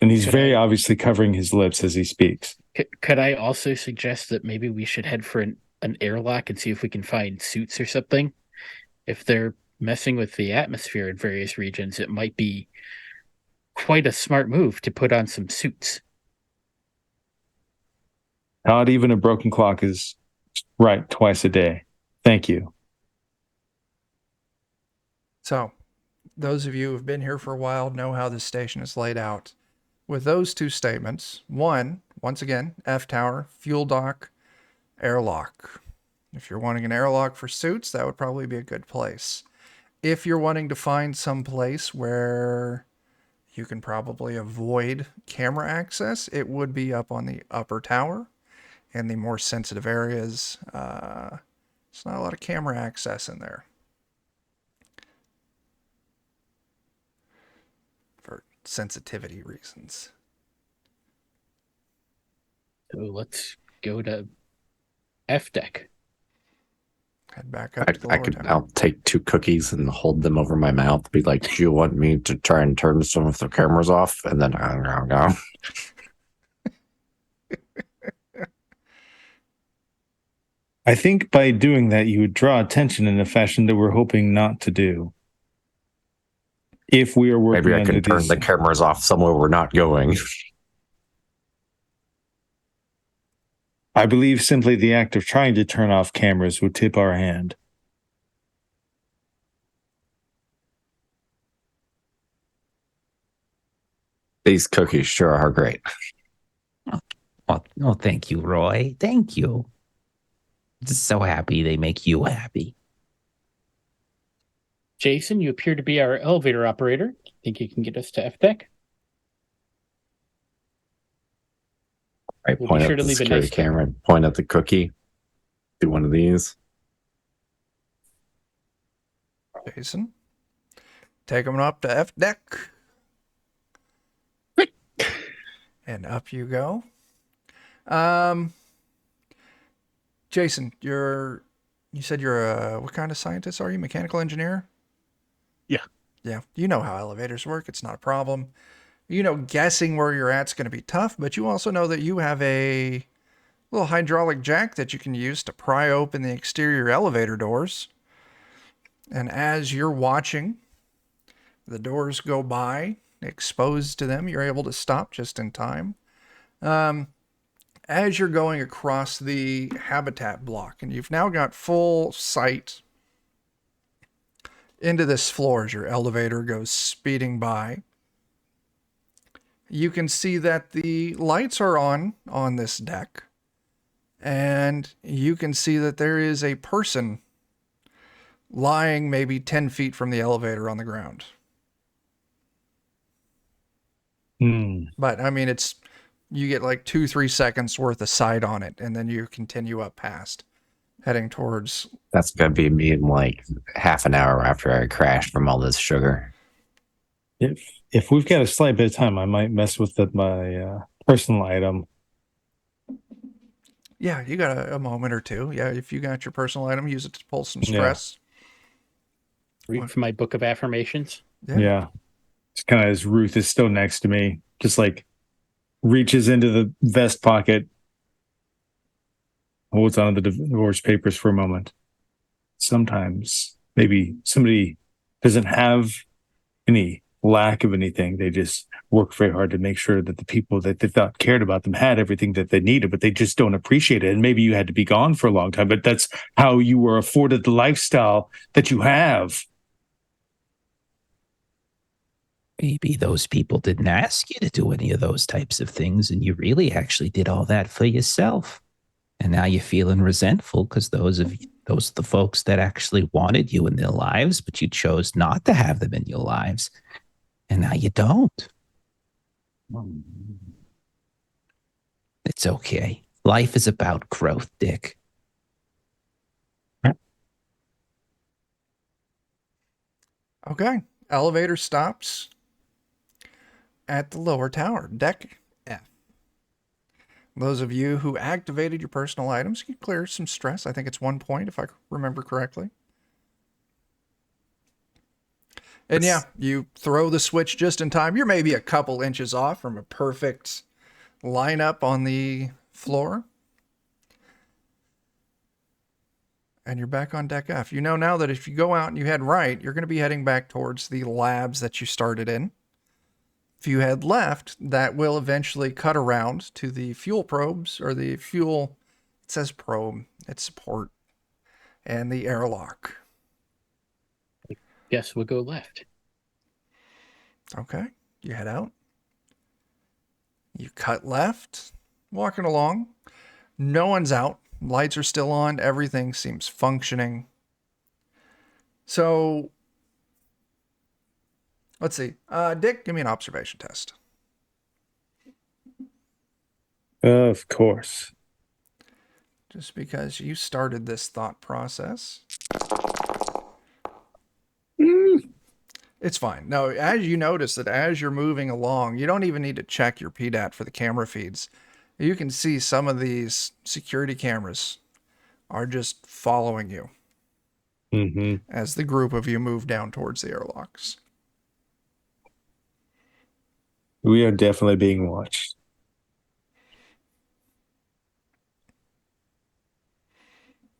And he's very obviously covering his lips as he speaks. Could I also suggest that maybe we should head for an airlock and see if we can find suits or something? If they're messing with the atmosphere in various regions, it might be quite a smart move to put on some suits. Not even a broken clock is right twice a day. Thank you. So, those of you who have been here for a while know how this station is laid out. With those two statements, one, once again, F tower, fuel dock, airlock. If you're wanting an airlock for suits, that would probably be a good place. If you're wanting to find some place where you can probably avoid camera access, it would be up on the upper tower in the more sensitive areas. There's not a lot of camera access in there for sensitivity reasons. So let's go to F deck. Head back up to the lower tower. I'll take 2 cookies and hold them over my mouth. Be like, do you want me to try and turn some of the cameras off? And then go. I think by doing that, you would draw attention in a fashion that we're hoping not to do. If we are working Maybe I under can turn these, the cameras off somewhere we're not going. I believe simply the act of trying to turn off cameras would tip our hand. These cookies sure are great. Oh, thank you, Roy. Thank you. Just so happy they make you happy. Jason, you appear to be our elevator operator. Think you can get us to F deck? Right, We'll point be at sure to the leave a security nice tip. camera, point at the cookie, do one of these. Jason, take them up to F deck. And up you go. Jason, you said you're what kind of scientist are you? Mechanical engineer? Yeah. Yeah. You know how elevators work. It's not a problem. You know, guessing where you're at's going to be tough, but you also know that you have a little hydraulic jack that you can use to pry open the exterior elevator doors. And as you're watching the doors go by, exposed to them, you're able to stop just in time. As you're going across the habitat block, and you've now got full sight into this floor as your elevator goes speeding by, you can see that the lights are on this deck, and you can see that there is a person lying maybe 10 feet from the elevator on the ground. But I mean, you get like 2-3 seconds worth of sight on it, and then you continue up past, heading towards. That's gonna be me in like half an hour after I crashed from all this sugar. If we've got a slight bit of time, I might mess with my personal item. Yeah, you got a moment or two. Yeah, if you got your personal item, use it to pull some stress. Read from my book of affirmations. Yeah. It's kind of as Ruth is still next to me, just like reaches into the vest pocket, holds on to the divorce papers for a moment. Sometimes maybe somebody doesn't have any lack of anything. They just work very hard to make sure that the people that they thought cared about them had everything that they needed, but they just don't appreciate it. And maybe you had to be gone for a long time, but that's how you were afforded the lifestyle that you have. Maybe those people didn't ask you to do any of those types of things, and you really actually did all that for yourself. And now you're feeling resentful because those are the folks that actually wanted you in their lives, but you chose not to have them in your lives. And now you don't. It's okay. Life is about growth, Dick. Okay. Elevator stops at the lower tower, deck F. Those of you who activated your personal items can clear some stress. I think it's 1 point, if I remember correctly. And yeah, you throw the switch just in time. You're maybe a couple inches off from a perfect lineup on the floor. And you're back on deck F. You know now that if you go out and you head right, you're going to be heading back towards the labs that you started in. If you head left, that will eventually cut around to the fuel probes, or the fuel, it says probe, it's support, and the airlock. Guess we'll go left. Okay, you head out. You cut left, walking along. No one's out. Lights are still on. Everything seems functioning. So, let's see. Dick, give me an observation test. Of course. Just because you started this thought process. It's fine. No, as you notice that as you're moving along, you don't even need to check your PDAT for the camera feeds. You can see some of these security cameras are just following you as the group of you move down towards the airlocks. We are definitely being watched.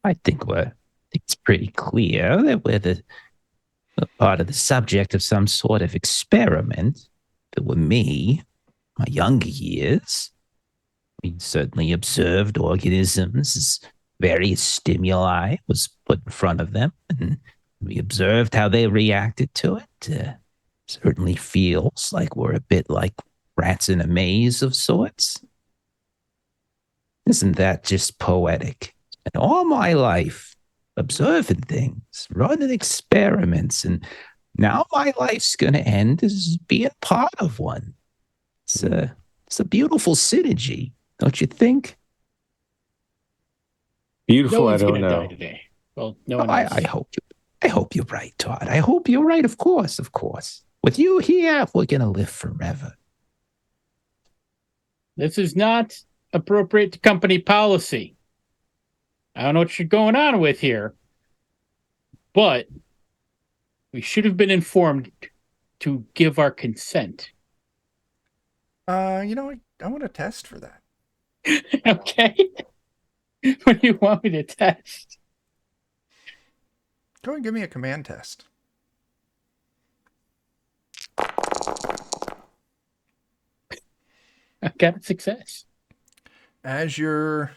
I think it's pretty clear that we're a part of the subject of some sort of experiment. If it were me, my younger years, we certainly observed organisms as various stimuli was put in front of them, and we observed how they reacted to it. Certainly feels like we're a bit like rats in a maze of sorts. Isn't that just poetic? And all my life, observing things, running experiments, and now my life's going to end as being part of one. It's a beautiful synergy, don't you think? Beautiful, No I one's don't gonna know. die today. Well, no one I else. hope you're right, Todd. I hope you're right, of course. With you here, we're going to live forever. This is not appropriate to company policy. I don't know what you're going on with here, but we should have been informed to give our consent. You know, I want to test for that. Okay? What do you want me to test? Go ahead and give me a command test. I got a success. As you're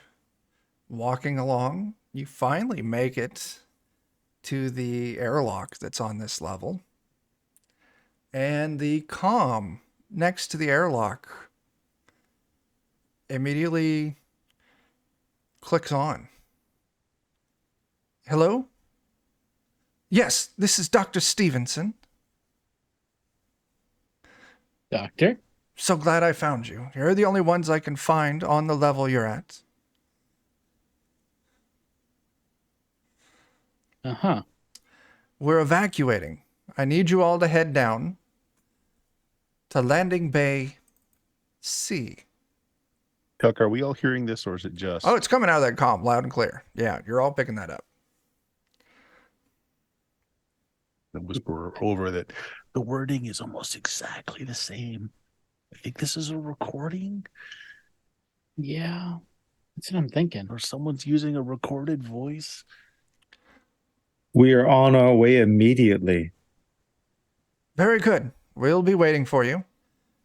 walking along, you finally make it to the airlock that's on this level. And the comm next to the airlock immediately clicks on. Hello? Yes, this is Dr. Stevenson. Doctor? So glad I found you. You're the only ones I can find on the level you're at. Uh-huh. We're evacuating. I need you all to head down to Landing Bay C. Tuck, are we all hearing this, or is it just? Oh, it's coming out of that comm loud and clear. Yeah, you're all picking that up. The whisperer over that the wording is almost exactly the same. I think this is a recording. Yeah. That's what I'm thinking. Or someone's using a recorded voice. We are on our way immediately. Very good. We'll be waiting for you.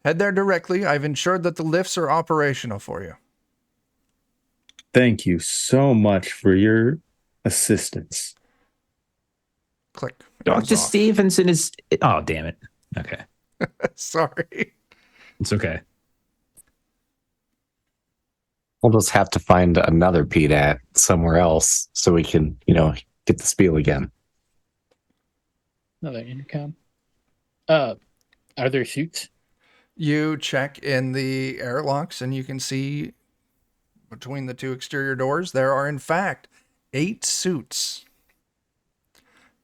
Head there directly. I've ensured that the lifts are operational for you. Thank you so much for your assistance. Click. It Dr. goes off. Stevenson is. Oh, damn it. Okay. Sorry. It's okay. We'll just have to find another PDAT somewhere else so we can, get the spiel again. Another intercom. Are there suits? You check in the airlocks and you can see between the two exterior doors, there are in fact 8 suits.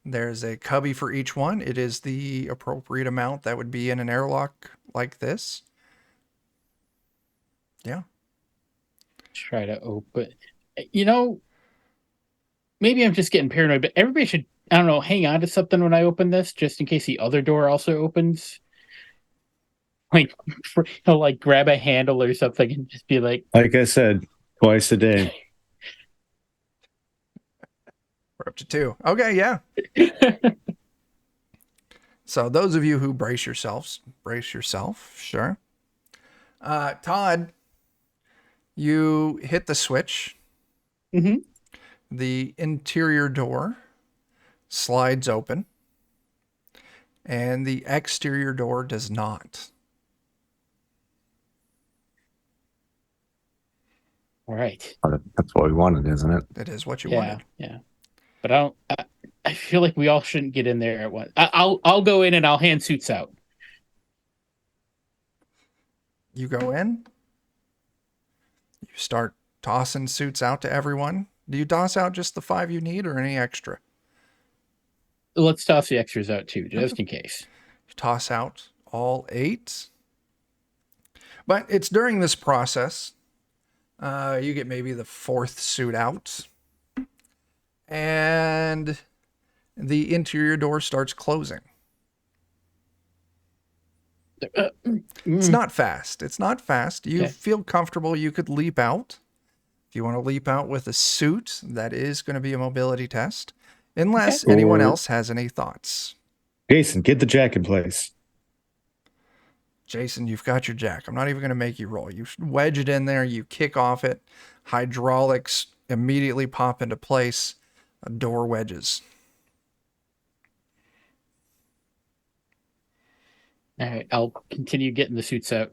There's a cubby for each one. It is the appropriate amount that would be in an airlock like this. Yeah. Try to open. Maybe I'm just getting paranoid, but everybody should, I don't know, hang on to something when I open this, just in case the other door also opens. Like, like grab a handle or something and just be like, Like I said, twice a day. We're up to 2. Okay, yeah. So those of you who brace yourself, sure. Todd, you hit the switch. mm-hmm. The interior door slides open, and the exterior door does not. All right. That's what we wanted, isn't it? It is what you Yeah, wanted. yeah. But I feel like we all shouldn't get in there at once. I'll go in and I'll hand suits out. You go in. You start tossing suits out to everyone. Do you toss out just the 5 you need or any extra? Let's toss the extras out too, just in case. You toss out all 8. But it's during this process, you get maybe the 4th suit out. And the interior door starts closing. It's not fast. It's not fast. You Okay. feel comfortable. You could leap out. If you want to leap out with a suit, that is going to be a mobility test. Unless Okay. anyone Or- else has any thoughts. Jason, get the jack in place. Jason, you've got your jack. I'm not even going to make you roll. You wedge it in there. You kick off it. Hydraulics immediately pop into place. A door wedges. All right, I'll continue getting the suits out.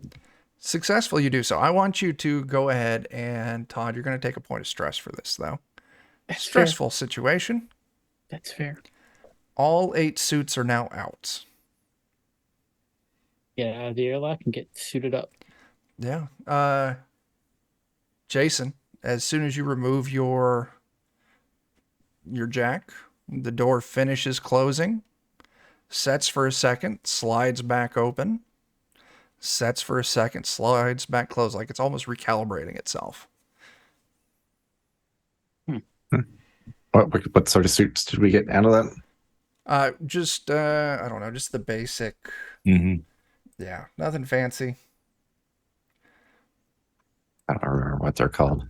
Successful, you do so. I want you to go ahead and, Todd, you're going to take a point of stress for this, though. That's Stressful situation. Fair. That's fair. All 8 suits are now out. Get out of the airlock and get suited up. Yeah. Jason, as soon as you remove your jack, the door finishes closing, sets for a second, slides back open, sets for a second, slides back closed, like it's almost recalibrating itself. What sort of suits did we get out of that? I don't know, just the basic. Mm-hmm. Yeah, nothing fancy. I don't remember what they're called.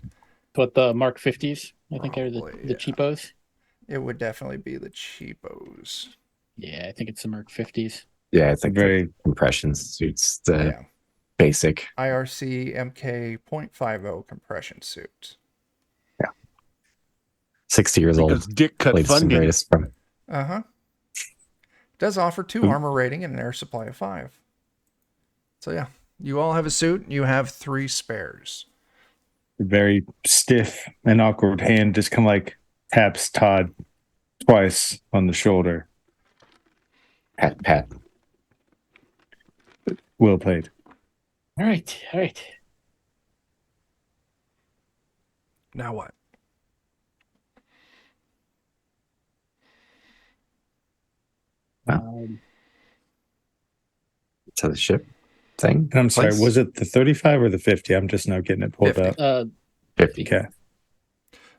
But the Mark 50s, I think, are Probably, the yeah. cheapos. It would definitely be the cheapos. Yeah, I think it's the Mark 50s. Yeah, I think Very- the compression suits, the Yeah. basic. IRC MK .50 compression suit. 60 years Because old. Dick cut Latest and funding. greatest from Uh-huh. Does offer 2 armor rating and an air supply of 5. So yeah, you all have a suit. You have 3 spares. Very stiff and awkward hand just kind of like taps Todd twice on the shoulder. Pat. Well played. All right. Now what? Um, To the ship thing. And I'm sorry, place? was it the 35 or the 50? I'm just now getting it pulled 50. up. 50. Okay.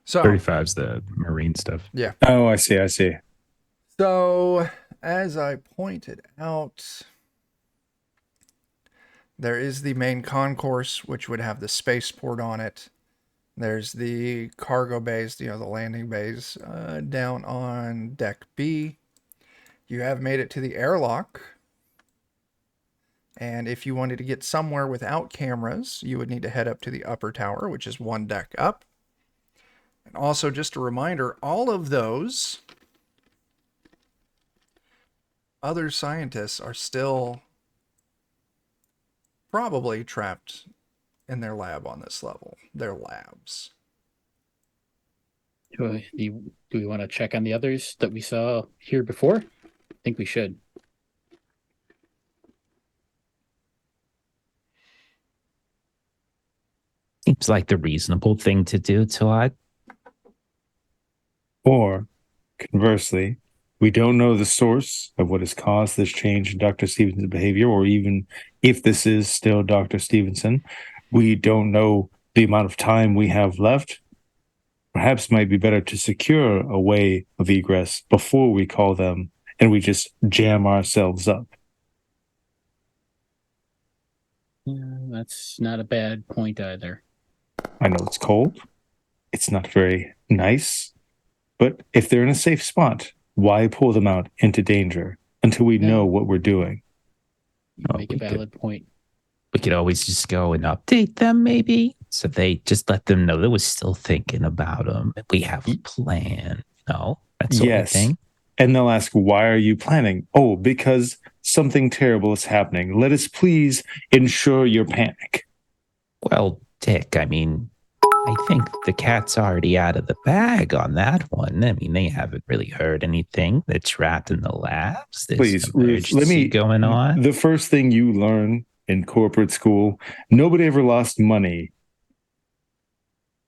So 35's the marine stuff. Oh, I see. So, as I pointed out, there is the main concourse, which would have the spaceport on it. There's the cargo bays, the landing bays down on deck B. You have made it to the airlock. And if you wanted to get somewhere without cameras, you would need to head up to the upper tower, which is one deck up. And also, just a reminder, all of those other scientists are still probably trapped in their lab on this level. Their labs. Do we want to check on the others that we saw here before? I think we should. Seems like the reasonable thing to do, Todd. Or, conversely, we don't know the source of what has caused this change in Dr. Stevenson's behavior, or even if this is still Dr. Stevenson. We don't know the amount of time we have left. Perhaps it might be better to secure a way of egress before we call them and we just jam ourselves up. Yeah, that's not a bad point either. I know it's cold. It's not very nice. But if they're in a safe spot, why pull them out into danger until we know what we're doing? You make a valid point. We could always just go and update them, maybe. So they just let them know that we're still thinking about them. We have a plan. No, that's the only thing. And they'll ask, why are you planning? Oh, because something terrible is happening. Let us please ensure your panic. Well, Dick, I mean, I think the cat's already out of the bag on that one. I mean, they haven't really heard anything. They're trapped in the labs. There's Please, Ruth, let me going on. The first thing you learn in corporate school, nobody ever lost money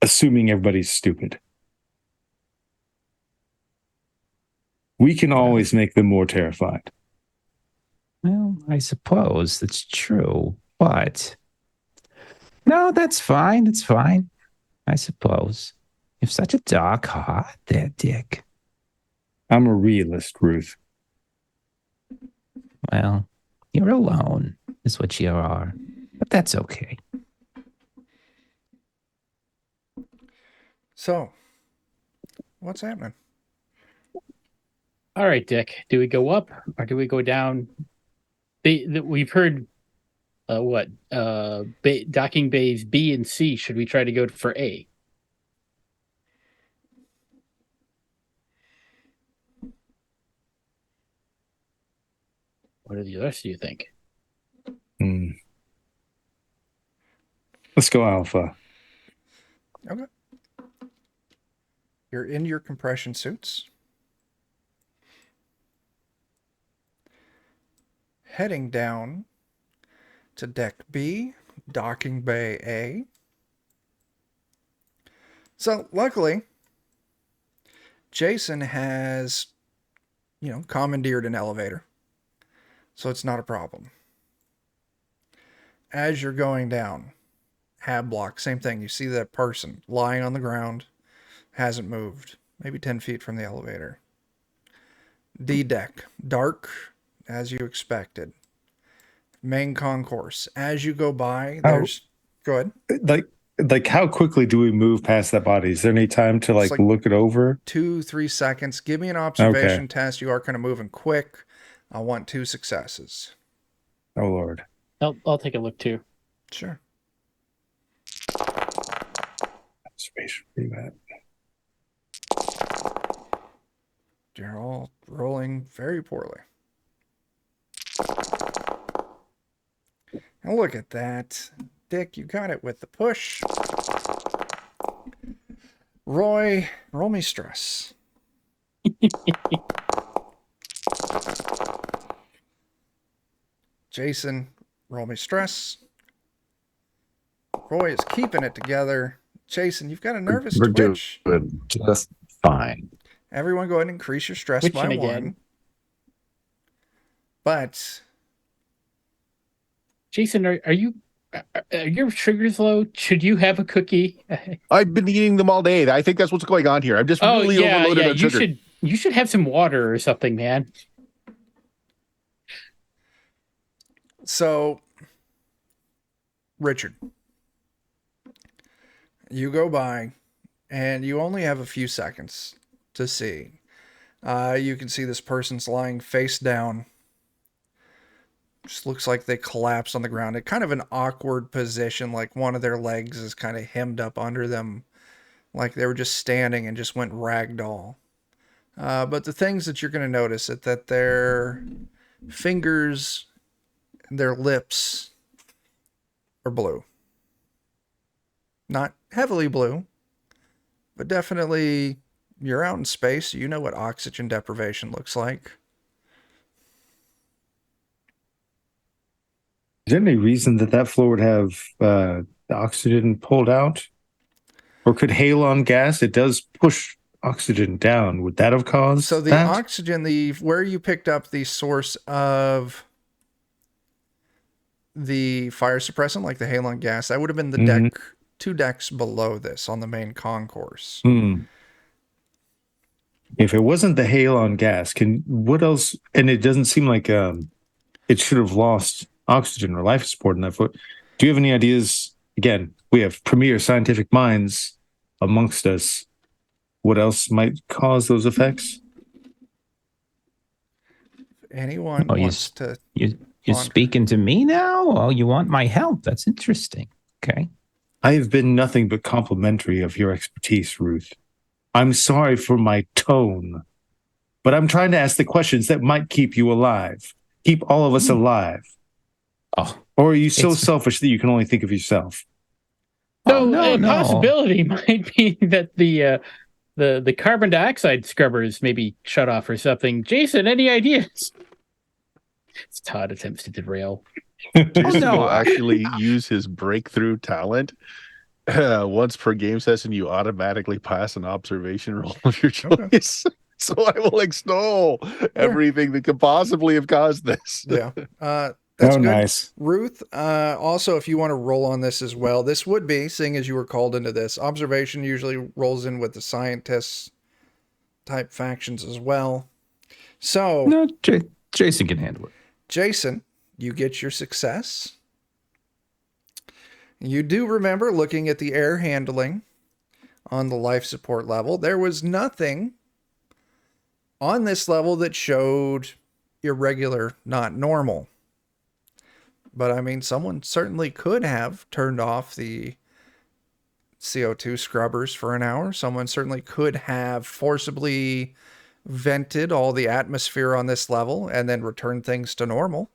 assuming everybody's stupid. We can always make them more terrified. Well, I suppose that's true, but no, that's fine. That's fine. I suppose. You've such a dark heart there, Dick. I'm a realist, Ruth. Well, you're alone, is what you are. But that's okay. So, what's happening? All right, Dick. Do we go up or do we go down? We've heard docking bays B and C. Should we try to go for A? What do the rest of you think? Let's go Alpha. Okay. You're in your compression suits. Heading down to deck B, docking bay A. So luckily, Jason has, commandeered an elevator. So it's not a problem. As you're going down, hab block, same thing. You see that person lying on the ground, hasn't moved, maybe 10 feet from the elevator. D deck, dark, as you expected. Main concourse. As you go by, there's... Go ahead. Like how quickly do we move past that body? Is there any time to look it over? 2-3 seconds. Give me an observation test. You are kind of moving quick. I want 2 successes. Oh, Lord. I'll take a look too. Sure. Observation, pretty bad. You're all rolling very poorly. And look at that. Dick, you got it with the push. Roy, roll me stress. Jason, roll me stress. Roy is keeping it together. Jason, you've got a nervous twitch. Doing just fine. Everyone go ahead and increase your stress Twitching by again. 1. But... Jason, are your sugars low? Should you have a cookie? I've been eating them all day. I think that's what's going on here. I'm just really overloaded on sugar. You should have some water or something, man. So, Richard, You go by, and you only have a few seconds to see. You can see this person's lying face down. Just looks like they collapsed on the ground. Kind of an awkward position, like one of their legs is kind of hemmed up under them, like they were just standing and just went ragdoll. But the things that you're going to notice is that their fingers, their lips are blue. Not heavily blue, but definitely you're out in space. You know what oxygen deprivation looks like. Is there any reason that floor would have the oxygen pulled out? Or could halon gas, it does push oxygen down. Would that have caused So the that? oxygen, where you picked up the source of the fire suppressant, like the halon gas, that would have been the deck, 2 decks below this on the main concourse. If it wasn't the halon gas, what else? And it doesn't seem like it should have lost oxygen or life support in that foot. Do you have any ideas? Again, we have premier scientific minds amongst us. What else might cause those effects? Anyone Oh, wants to... You're speaking to me now? Oh, you want my help? That's interesting. Okay. I have been nothing but complimentary of your expertise, Ruth. I'm sorry for my tone, but I'm trying to ask the questions that might keep you alive, keep all of us alive. Oh, or are you so selfish that you can only think of yourself? No, a possibility might be that the carbon dioxide scrubbers maybe shut off or something. Jason, any ideas? Todd attempts to derail. Jason will actually use his breakthrough talent. Once per game session, you automatically pass an observation roll of your choice. So I will extol everything that could possibly have caused this. Yeah. That's good. Nice. Ruth, also, if you want to roll on this as well, this would be, seeing as you were called into this, observation usually rolls in with the scientists type factions as well. So, no, Jason can handle it. Jason, you get your success. You do remember looking at the air handling on the life support level. There was nothing on this level that showed irregular, not normal. But I mean, someone certainly could have turned off the CO2 scrubbers for an hour. Someone certainly could have forcibly vented all the atmosphere on this level and then returned things to normal.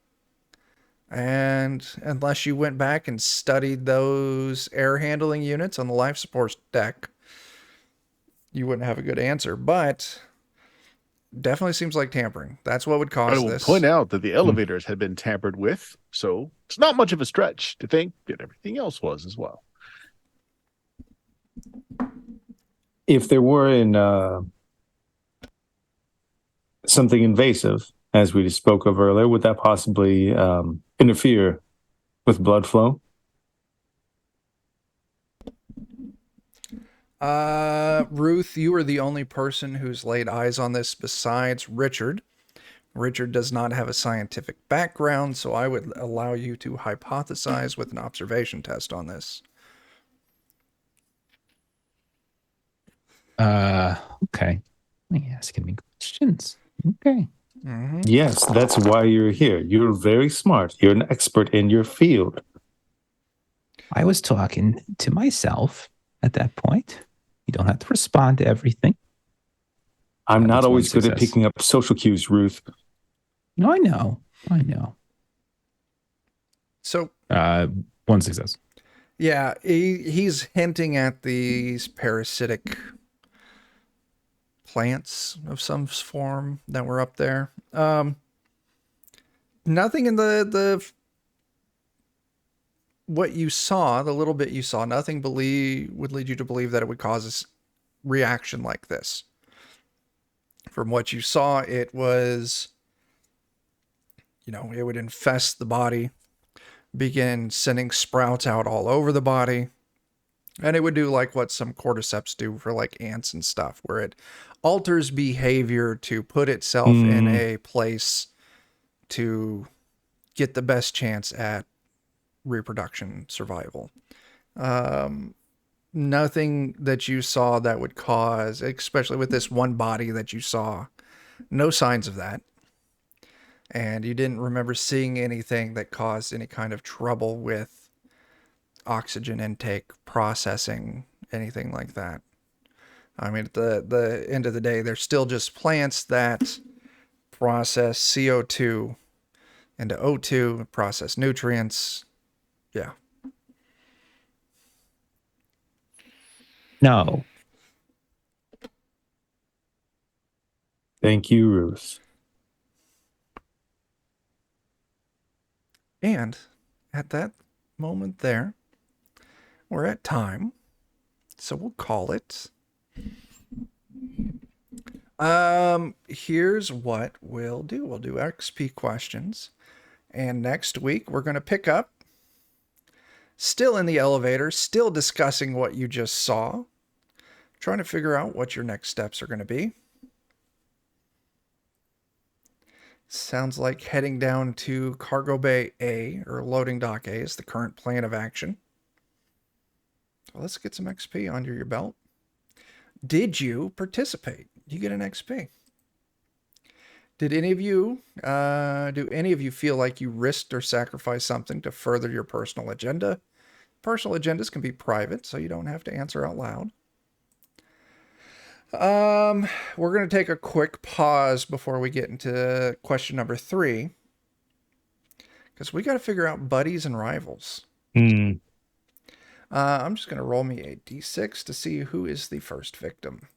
And unless you went back and studied those air handling units on the life support deck, you wouldn't have a good answer. But definitely seems like tampering. That's what would cause I will this. point out that the elevators had been tampered with, so it's not much of a stretch to think that everything else was as well. If there were something invasive, as we spoke of earlier, would that possibly interfere with blood flow? Ruth, you are the only person who's laid eyes on this besides Richard. Richard does not have a scientific background, so I would allow you to hypothesize with an observation test on this. Okay. You're asking me questions. Okay. Mm-hmm. Yes, that's why you're here. You're very smart. You're an expert in your field. I was talking to myself at that point. You don't have to respond to everything. I'm not always good at picking up social cues, Ruth. No, I know. So, one success. yeah, he's hinting at these parasitic plants of some form that were up there. Nothing in the what you saw, the little bit you saw, nothing would lead you to believe that it would cause a reaction like this. From what you saw, it was, it would infest the body, begin sending sprouts out all over the body, and it would do like what some cordyceps do for like ants and stuff, where it alters behavior to put itself in a place to get the best chance at reproduction survival. nothing that you saw that would cause, especially with this one body that you saw, no signs of that. And you didn't remember seeing anything that caused any kind of trouble with oxygen intake, processing, anything like that. I mean, at the end of the day, they're still just plants that process CO2 into O2, process nutrients. Yeah. No. Thank you, Ruth. And at that moment there, we're at time. So we'll call it. Here's what we'll do. We'll do XP questions. And next week, we're going to pick up, still in the elevator, still discussing what you just saw, trying to figure out what your next steps are going to be. Sounds like heading down to Cargo Bay A, or Loading Dock A, is the current plan of action. So let's get some XP under your belt. Did you participate? You get an XP. Did any of you, do any of you feel like you risked or sacrificed something to further your personal agenda? Personal agendas can be private, so you don't have to answer out loud. We're going to take a quick pause before we get into question number 3. Because we got to figure out buddies and rivals. I'm just going to roll me a d6 to see who is the first victim.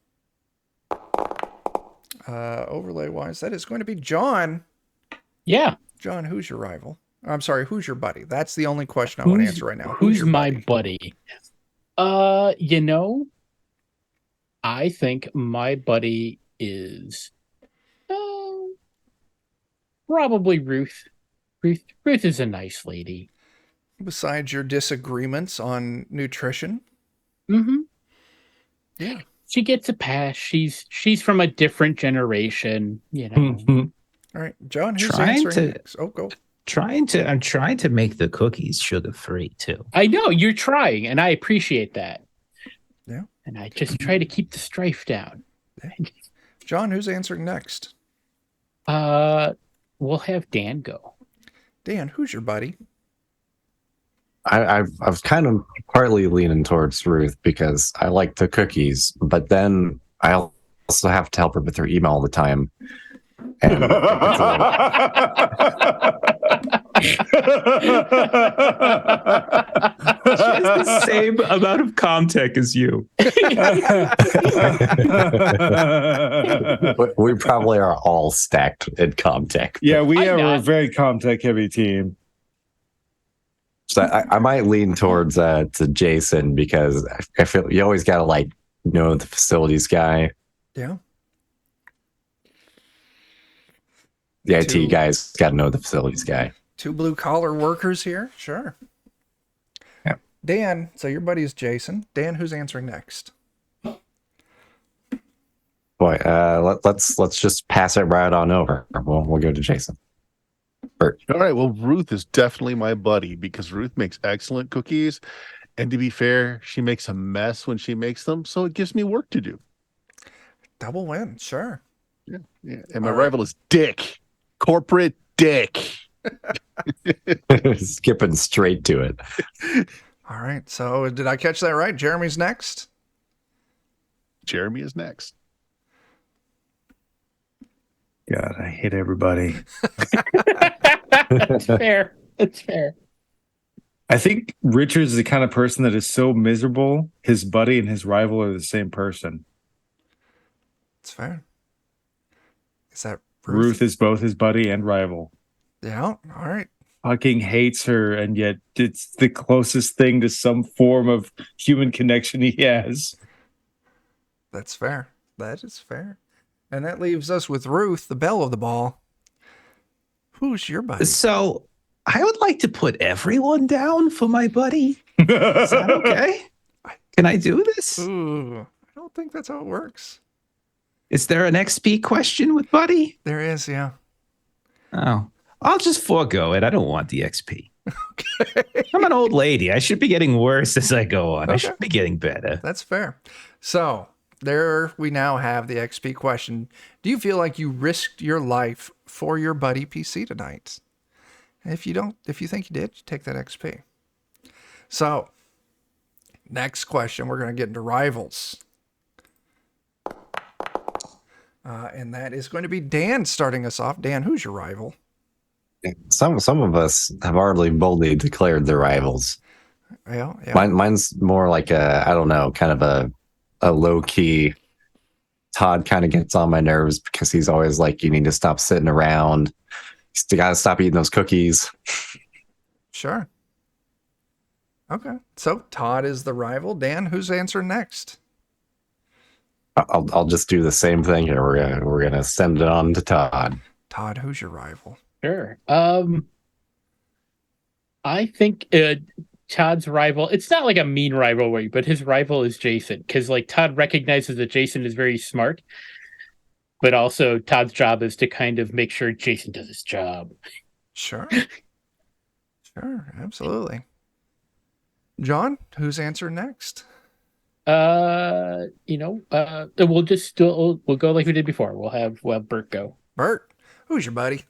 Overlay-wise, that is going to be John. Yeah. John, who's your rival? I'm sorry, who's your buddy? That's the only question I want to answer right now. Who's your my buddy? You know, I think my buddy is probably Ruth. Ruth is a nice lady. Besides your disagreements on nutrition? Mm-hmm. Yeah. She gets a pass. She's from a different generation, you know. All right, John, who's Trying answering to- next? Oh, go. I'm trying to make the cookies sugar-free too. I know you're trying, and I appreciate that. Yeah. And I just try to keep the strife down. John, who's answering next? We'll have Dan go. Dan, who's your buddy? I was kind of partly leaning towards Ruth because I like the cookies, but then I also have to help her with her email all the time. And it's She has the same amount of Comtech as you. we probably are all stacked in Comtech. Yeah, we I'm are a not. very Comtech heavy team. So I might lean towards to Jason because I feel you always got to know the facilities guy. Yeah. The IT Two. guy's got to know the facilities guy. 2 blue-collar workers here? Sure. Yeah. Dan, so your buddy is Jason. Dan, who's answering next? Boy, let's just pass it right on over. We'll go to Jason. Bert. All right. Well, Ruth is definitely my buddy because Ruth makes excellent cookies. And to be fair, she makes a mess when she makes them. So it gives me work to do. Double win, sure. Yeah. And my All right. rival is Dick. Corporate Dick. Skipping straight to it. All right, so did I catch that right? Jeremy's next? Jeremy is next. God, I hate everybody. It's fair. It's fair. I think Richard's the kind of person that is so miserable, his buddy and his rival are the same person. It's fair. Is that Ruth is both his buddy and rival. Yeah, all right. Fucking hates her, and yet it's the closest thing to some form of human connection he has. That's fair. That is fair. And that leaves us with Ruth, the belle of the ball. Who's your buddy? So I would like to put everyone down for my buddy. Is that okay? Can I do this? Ooh, I don't think that's how it works. Is there an XP question with buddy? There is, yeah. Oh, I'll just forego it. I don't want the XP. Okay. I'm an old lady. I should be getting worse as I go on. I Okay. should be getting better. That's fair. So there we now have the XP question. Do you feel like you risked your life for your buddy PC tonight? If you think you did, take that XP. So next question, we're going to get into rivals. And that is going to be Dan starting us off. Dan, who's your rival? Some of us have already boldly declared their rivals. Yeah. Mine's more like I don't know, kind of a low key. Todd kind of gets on my nerves because he's always like, you need to stop sitting around. You got to stop eating those cookies. Sure. Okay. So Todd is the rival. Dan, who's answering next? I'll just do the same thing here. We're gonna send it on to Todd. Todd, who's your rival? Sure. I think Todd's rival, it's not like a mean rivalry, but his rival is Jason. Because like Todd recognizes that Jason is very smart, but also Todd's job is to kind of make sure Jason does his job. Sure. Sure, absolutely. John, who's answering next? We'll just we'll go like we did before. We'll have Bert go. Bert, who's your buddy?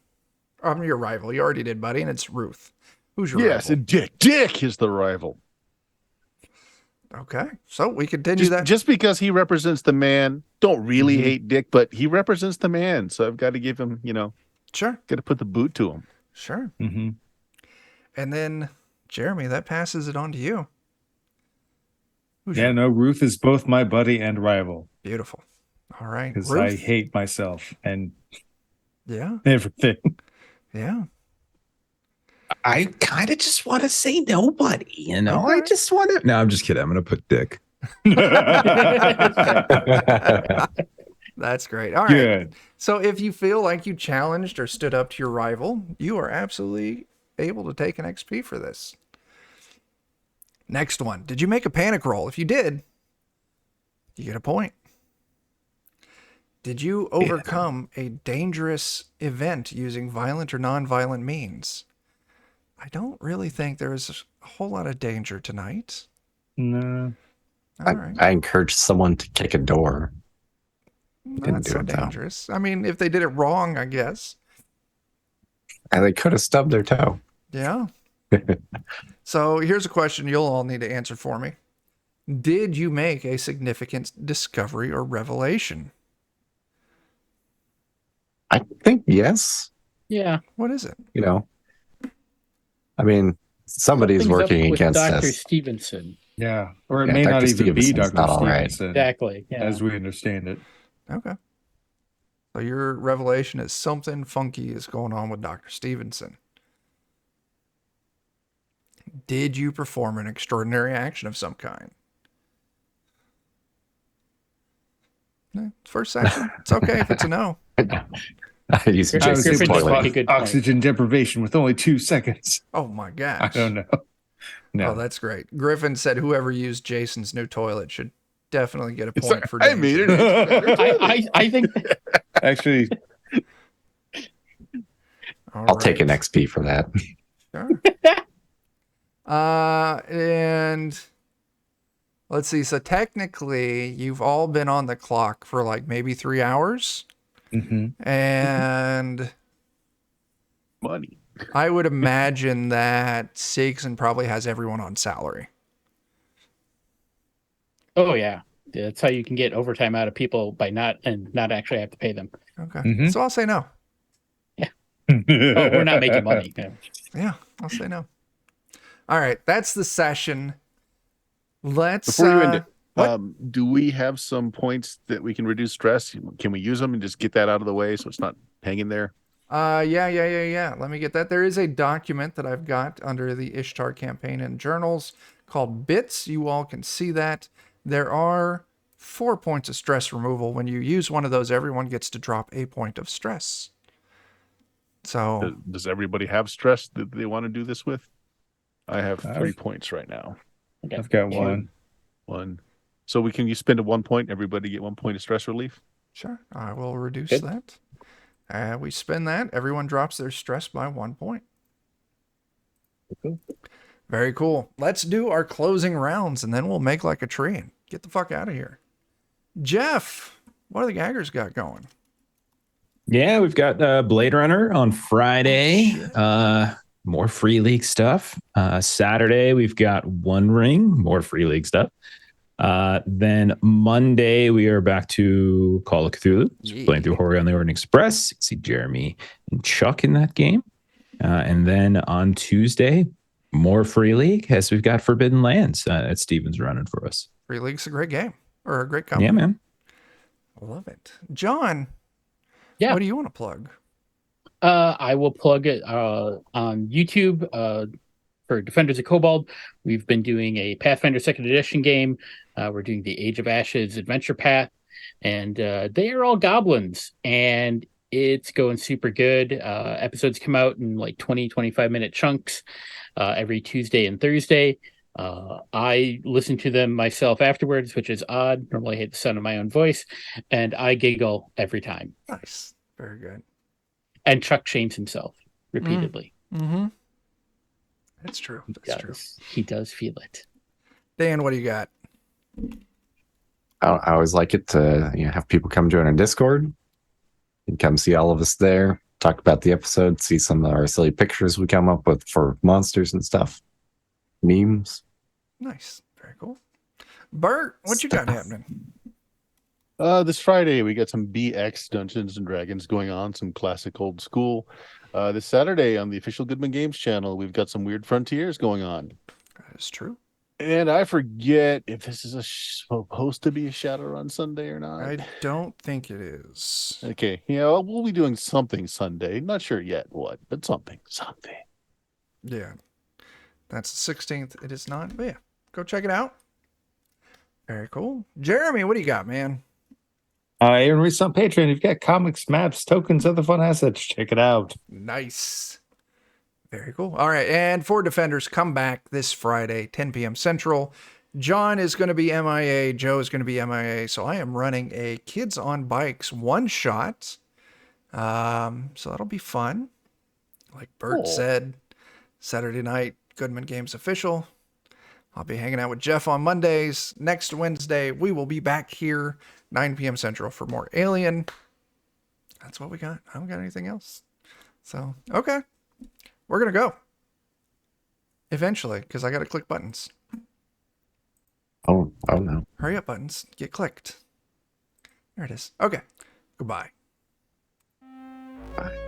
I'm your rival. You already did, buddy, and it's Ruth. Who's your Yes, rival? and Dick is the rival. Okay, so we continue that. Just because he represents the man, don't really hate Dick, but he represents the man, so I've got to give him, Sure, got to put the boot to him. sure. Mm-hmm. And then Jeremy, that passes it on to you. Who's Yeah, no, Ruth is both my buddy and rival Beautiful. All right, because Ruth. I hate myself and Yeah, everything. yeah. I kind of just want to say nobody, you know? Okay. I just want to. No, I'm just kidding. I'm going to put Dick. That's great. All right. Good. So if you feel like you challenged or stood up to your rival, you are absolutely able to take an XP for this. Next one. Did you make a panic roll? If you did, you get a point. Did you overcome a dangerous event using violent or non-violent means? I don't really think there is a whole lot of danger tonight. No. All right. I encouraged someone to kick a door. Not do so it, though. dangerous. I mean, if they did it wrong, I guess. And they could have stubbed their toe. Yeah. So here's a question you'll all need to answer for me. Did you make a significant discovery or revelation? I think yes. Yeah. What is it? I mean, somebody's Something's up working with against Dr. us. Stevenson. Yeah. Or it Yeah, may Dr. not even be Stevenson's Dr. not all right. Stevenson, Exactly. Yeah. as we understand it. Okay. So your revelation is something funky is going on with Dr. Stevenson. Did you perform an extraordinary action of some kind? No, first section. It's okay if it's a no. I used I I was Griffin able does to make a spot good point. oxygen deprivation with only 2 seconds. Oh my I gosh. don't know. No. Oh, that's great. Griffin said whoever used Jason's new toilet should definitely get a point for I danger. made it. I think Actually, All I'll take right. an XP for that. Sure. And let's see. So technically, you've all been on the clock for like maybe 3 hours, and Money. I would imagine that Seegson probably has everyone on salary. oh yeah. That's how you can get overtime out of people by not actually have to pay them. Okay. Mhm. So I'll say no. Oh, we're not making money. Yeah. Yeah, I'll say no. All right, that's the session. Let's Before you end it, what? do we have some points that we can reduce stress? Can we use them and just get that out of the way so it's not hanging there? Yeah. Let me get that. There is a document that I've got under the Ishtar campaign and journals called Bits. You all can see that. There are 4 points of stress removal. When you use one of those, everyone gets to drop a point of stress. So Does everybody have stress that they want to do this with? I have 3 points right now. Okay. I've got one. One. So you spend a 1 point, everybody get 1 point of stress relief? sure, I will reduce Good. that. We spend that. Everyone drops their stress by 1 point. Very cool. Let's do our closing rounds, and then we'll make like a tree and get the fuck out of here. Jeff, what do the gaggers got going? Yeah, we've got Blade Runner on Friday. More Free League stuff. Saturday, we've got One Ring, more Free League stuff. Then Monday, we are back to Call of Cthulhu. So playing through Horror on the Orient Express. You can see Jeremy and Chuck in that game. And then on Tuesday, more Free League as we've got Forbidden Lands that Steven's running for us. Free League's a great game, or a great company. Yeah, man. I love it. John, Yeah. what do you want to plug? I will plug it on YouTube for Defenders of Cobalt. We've been doing a Pathfinder 2nd Edition game. We're doing the Age of Ashes Adventure Path, and they are all goblins, and it's going super good. Episodes come out in like 20-25 minute chunks every Tuesday and Thursday. I listen to them myself afterwards, which is odd. Normally I hate the sound of my own voice, and I giggle every time. Nice. Very good. And Chuck shames himself repeatedly. Mm-hmm. That's true. That's true. He does feel it. Dan, what do you got? I always like it to have people come join our Discord and come see all of us there, talk about the episode, see some of our silly pictures we come up with for monsters and stuff, memes. Nice. Very cool. Bert, what you got happening? This Friday we got some BX Dungeons and Dragons going on, some classic old school. This Saturday on the official Goodman Games channel, we've got some Weird Frontiers going on. That is true. And I forget if this is supposed to be a Shadowrun Sunday or not. I don't think it is. Okay, we'll be doing something Sunday. Not sure yet what, but something. Yeah. That's the 16th. It is not. But yeah, go check it out. Very cool. Jeremy, what do you got, man? Aaron Reese on Patreon. You've got comics, maps, tokens, other fun assets. Check it out. Nice. Very cool. All right. And for Defenders, come back this Friday, 10 p.m. Central. John is going to be MIA. Joe is going to be MIA. So I am running a Kids on Bikes one-shot. So that'll be fun. Like Bert said, Saturday night, Goodman Games official. I'll be hanging out with Jeff on Mondays. Next Wednesday, we will be back here, 9 p.m. Central, for more Alien. That's what we got. I don't got anything else. So, okay. We're going to go. Eventually, because I got to click buttons. Oh no. Hurry up, buttons. Get clicked. There it is. Okay. Goodbye. Bye.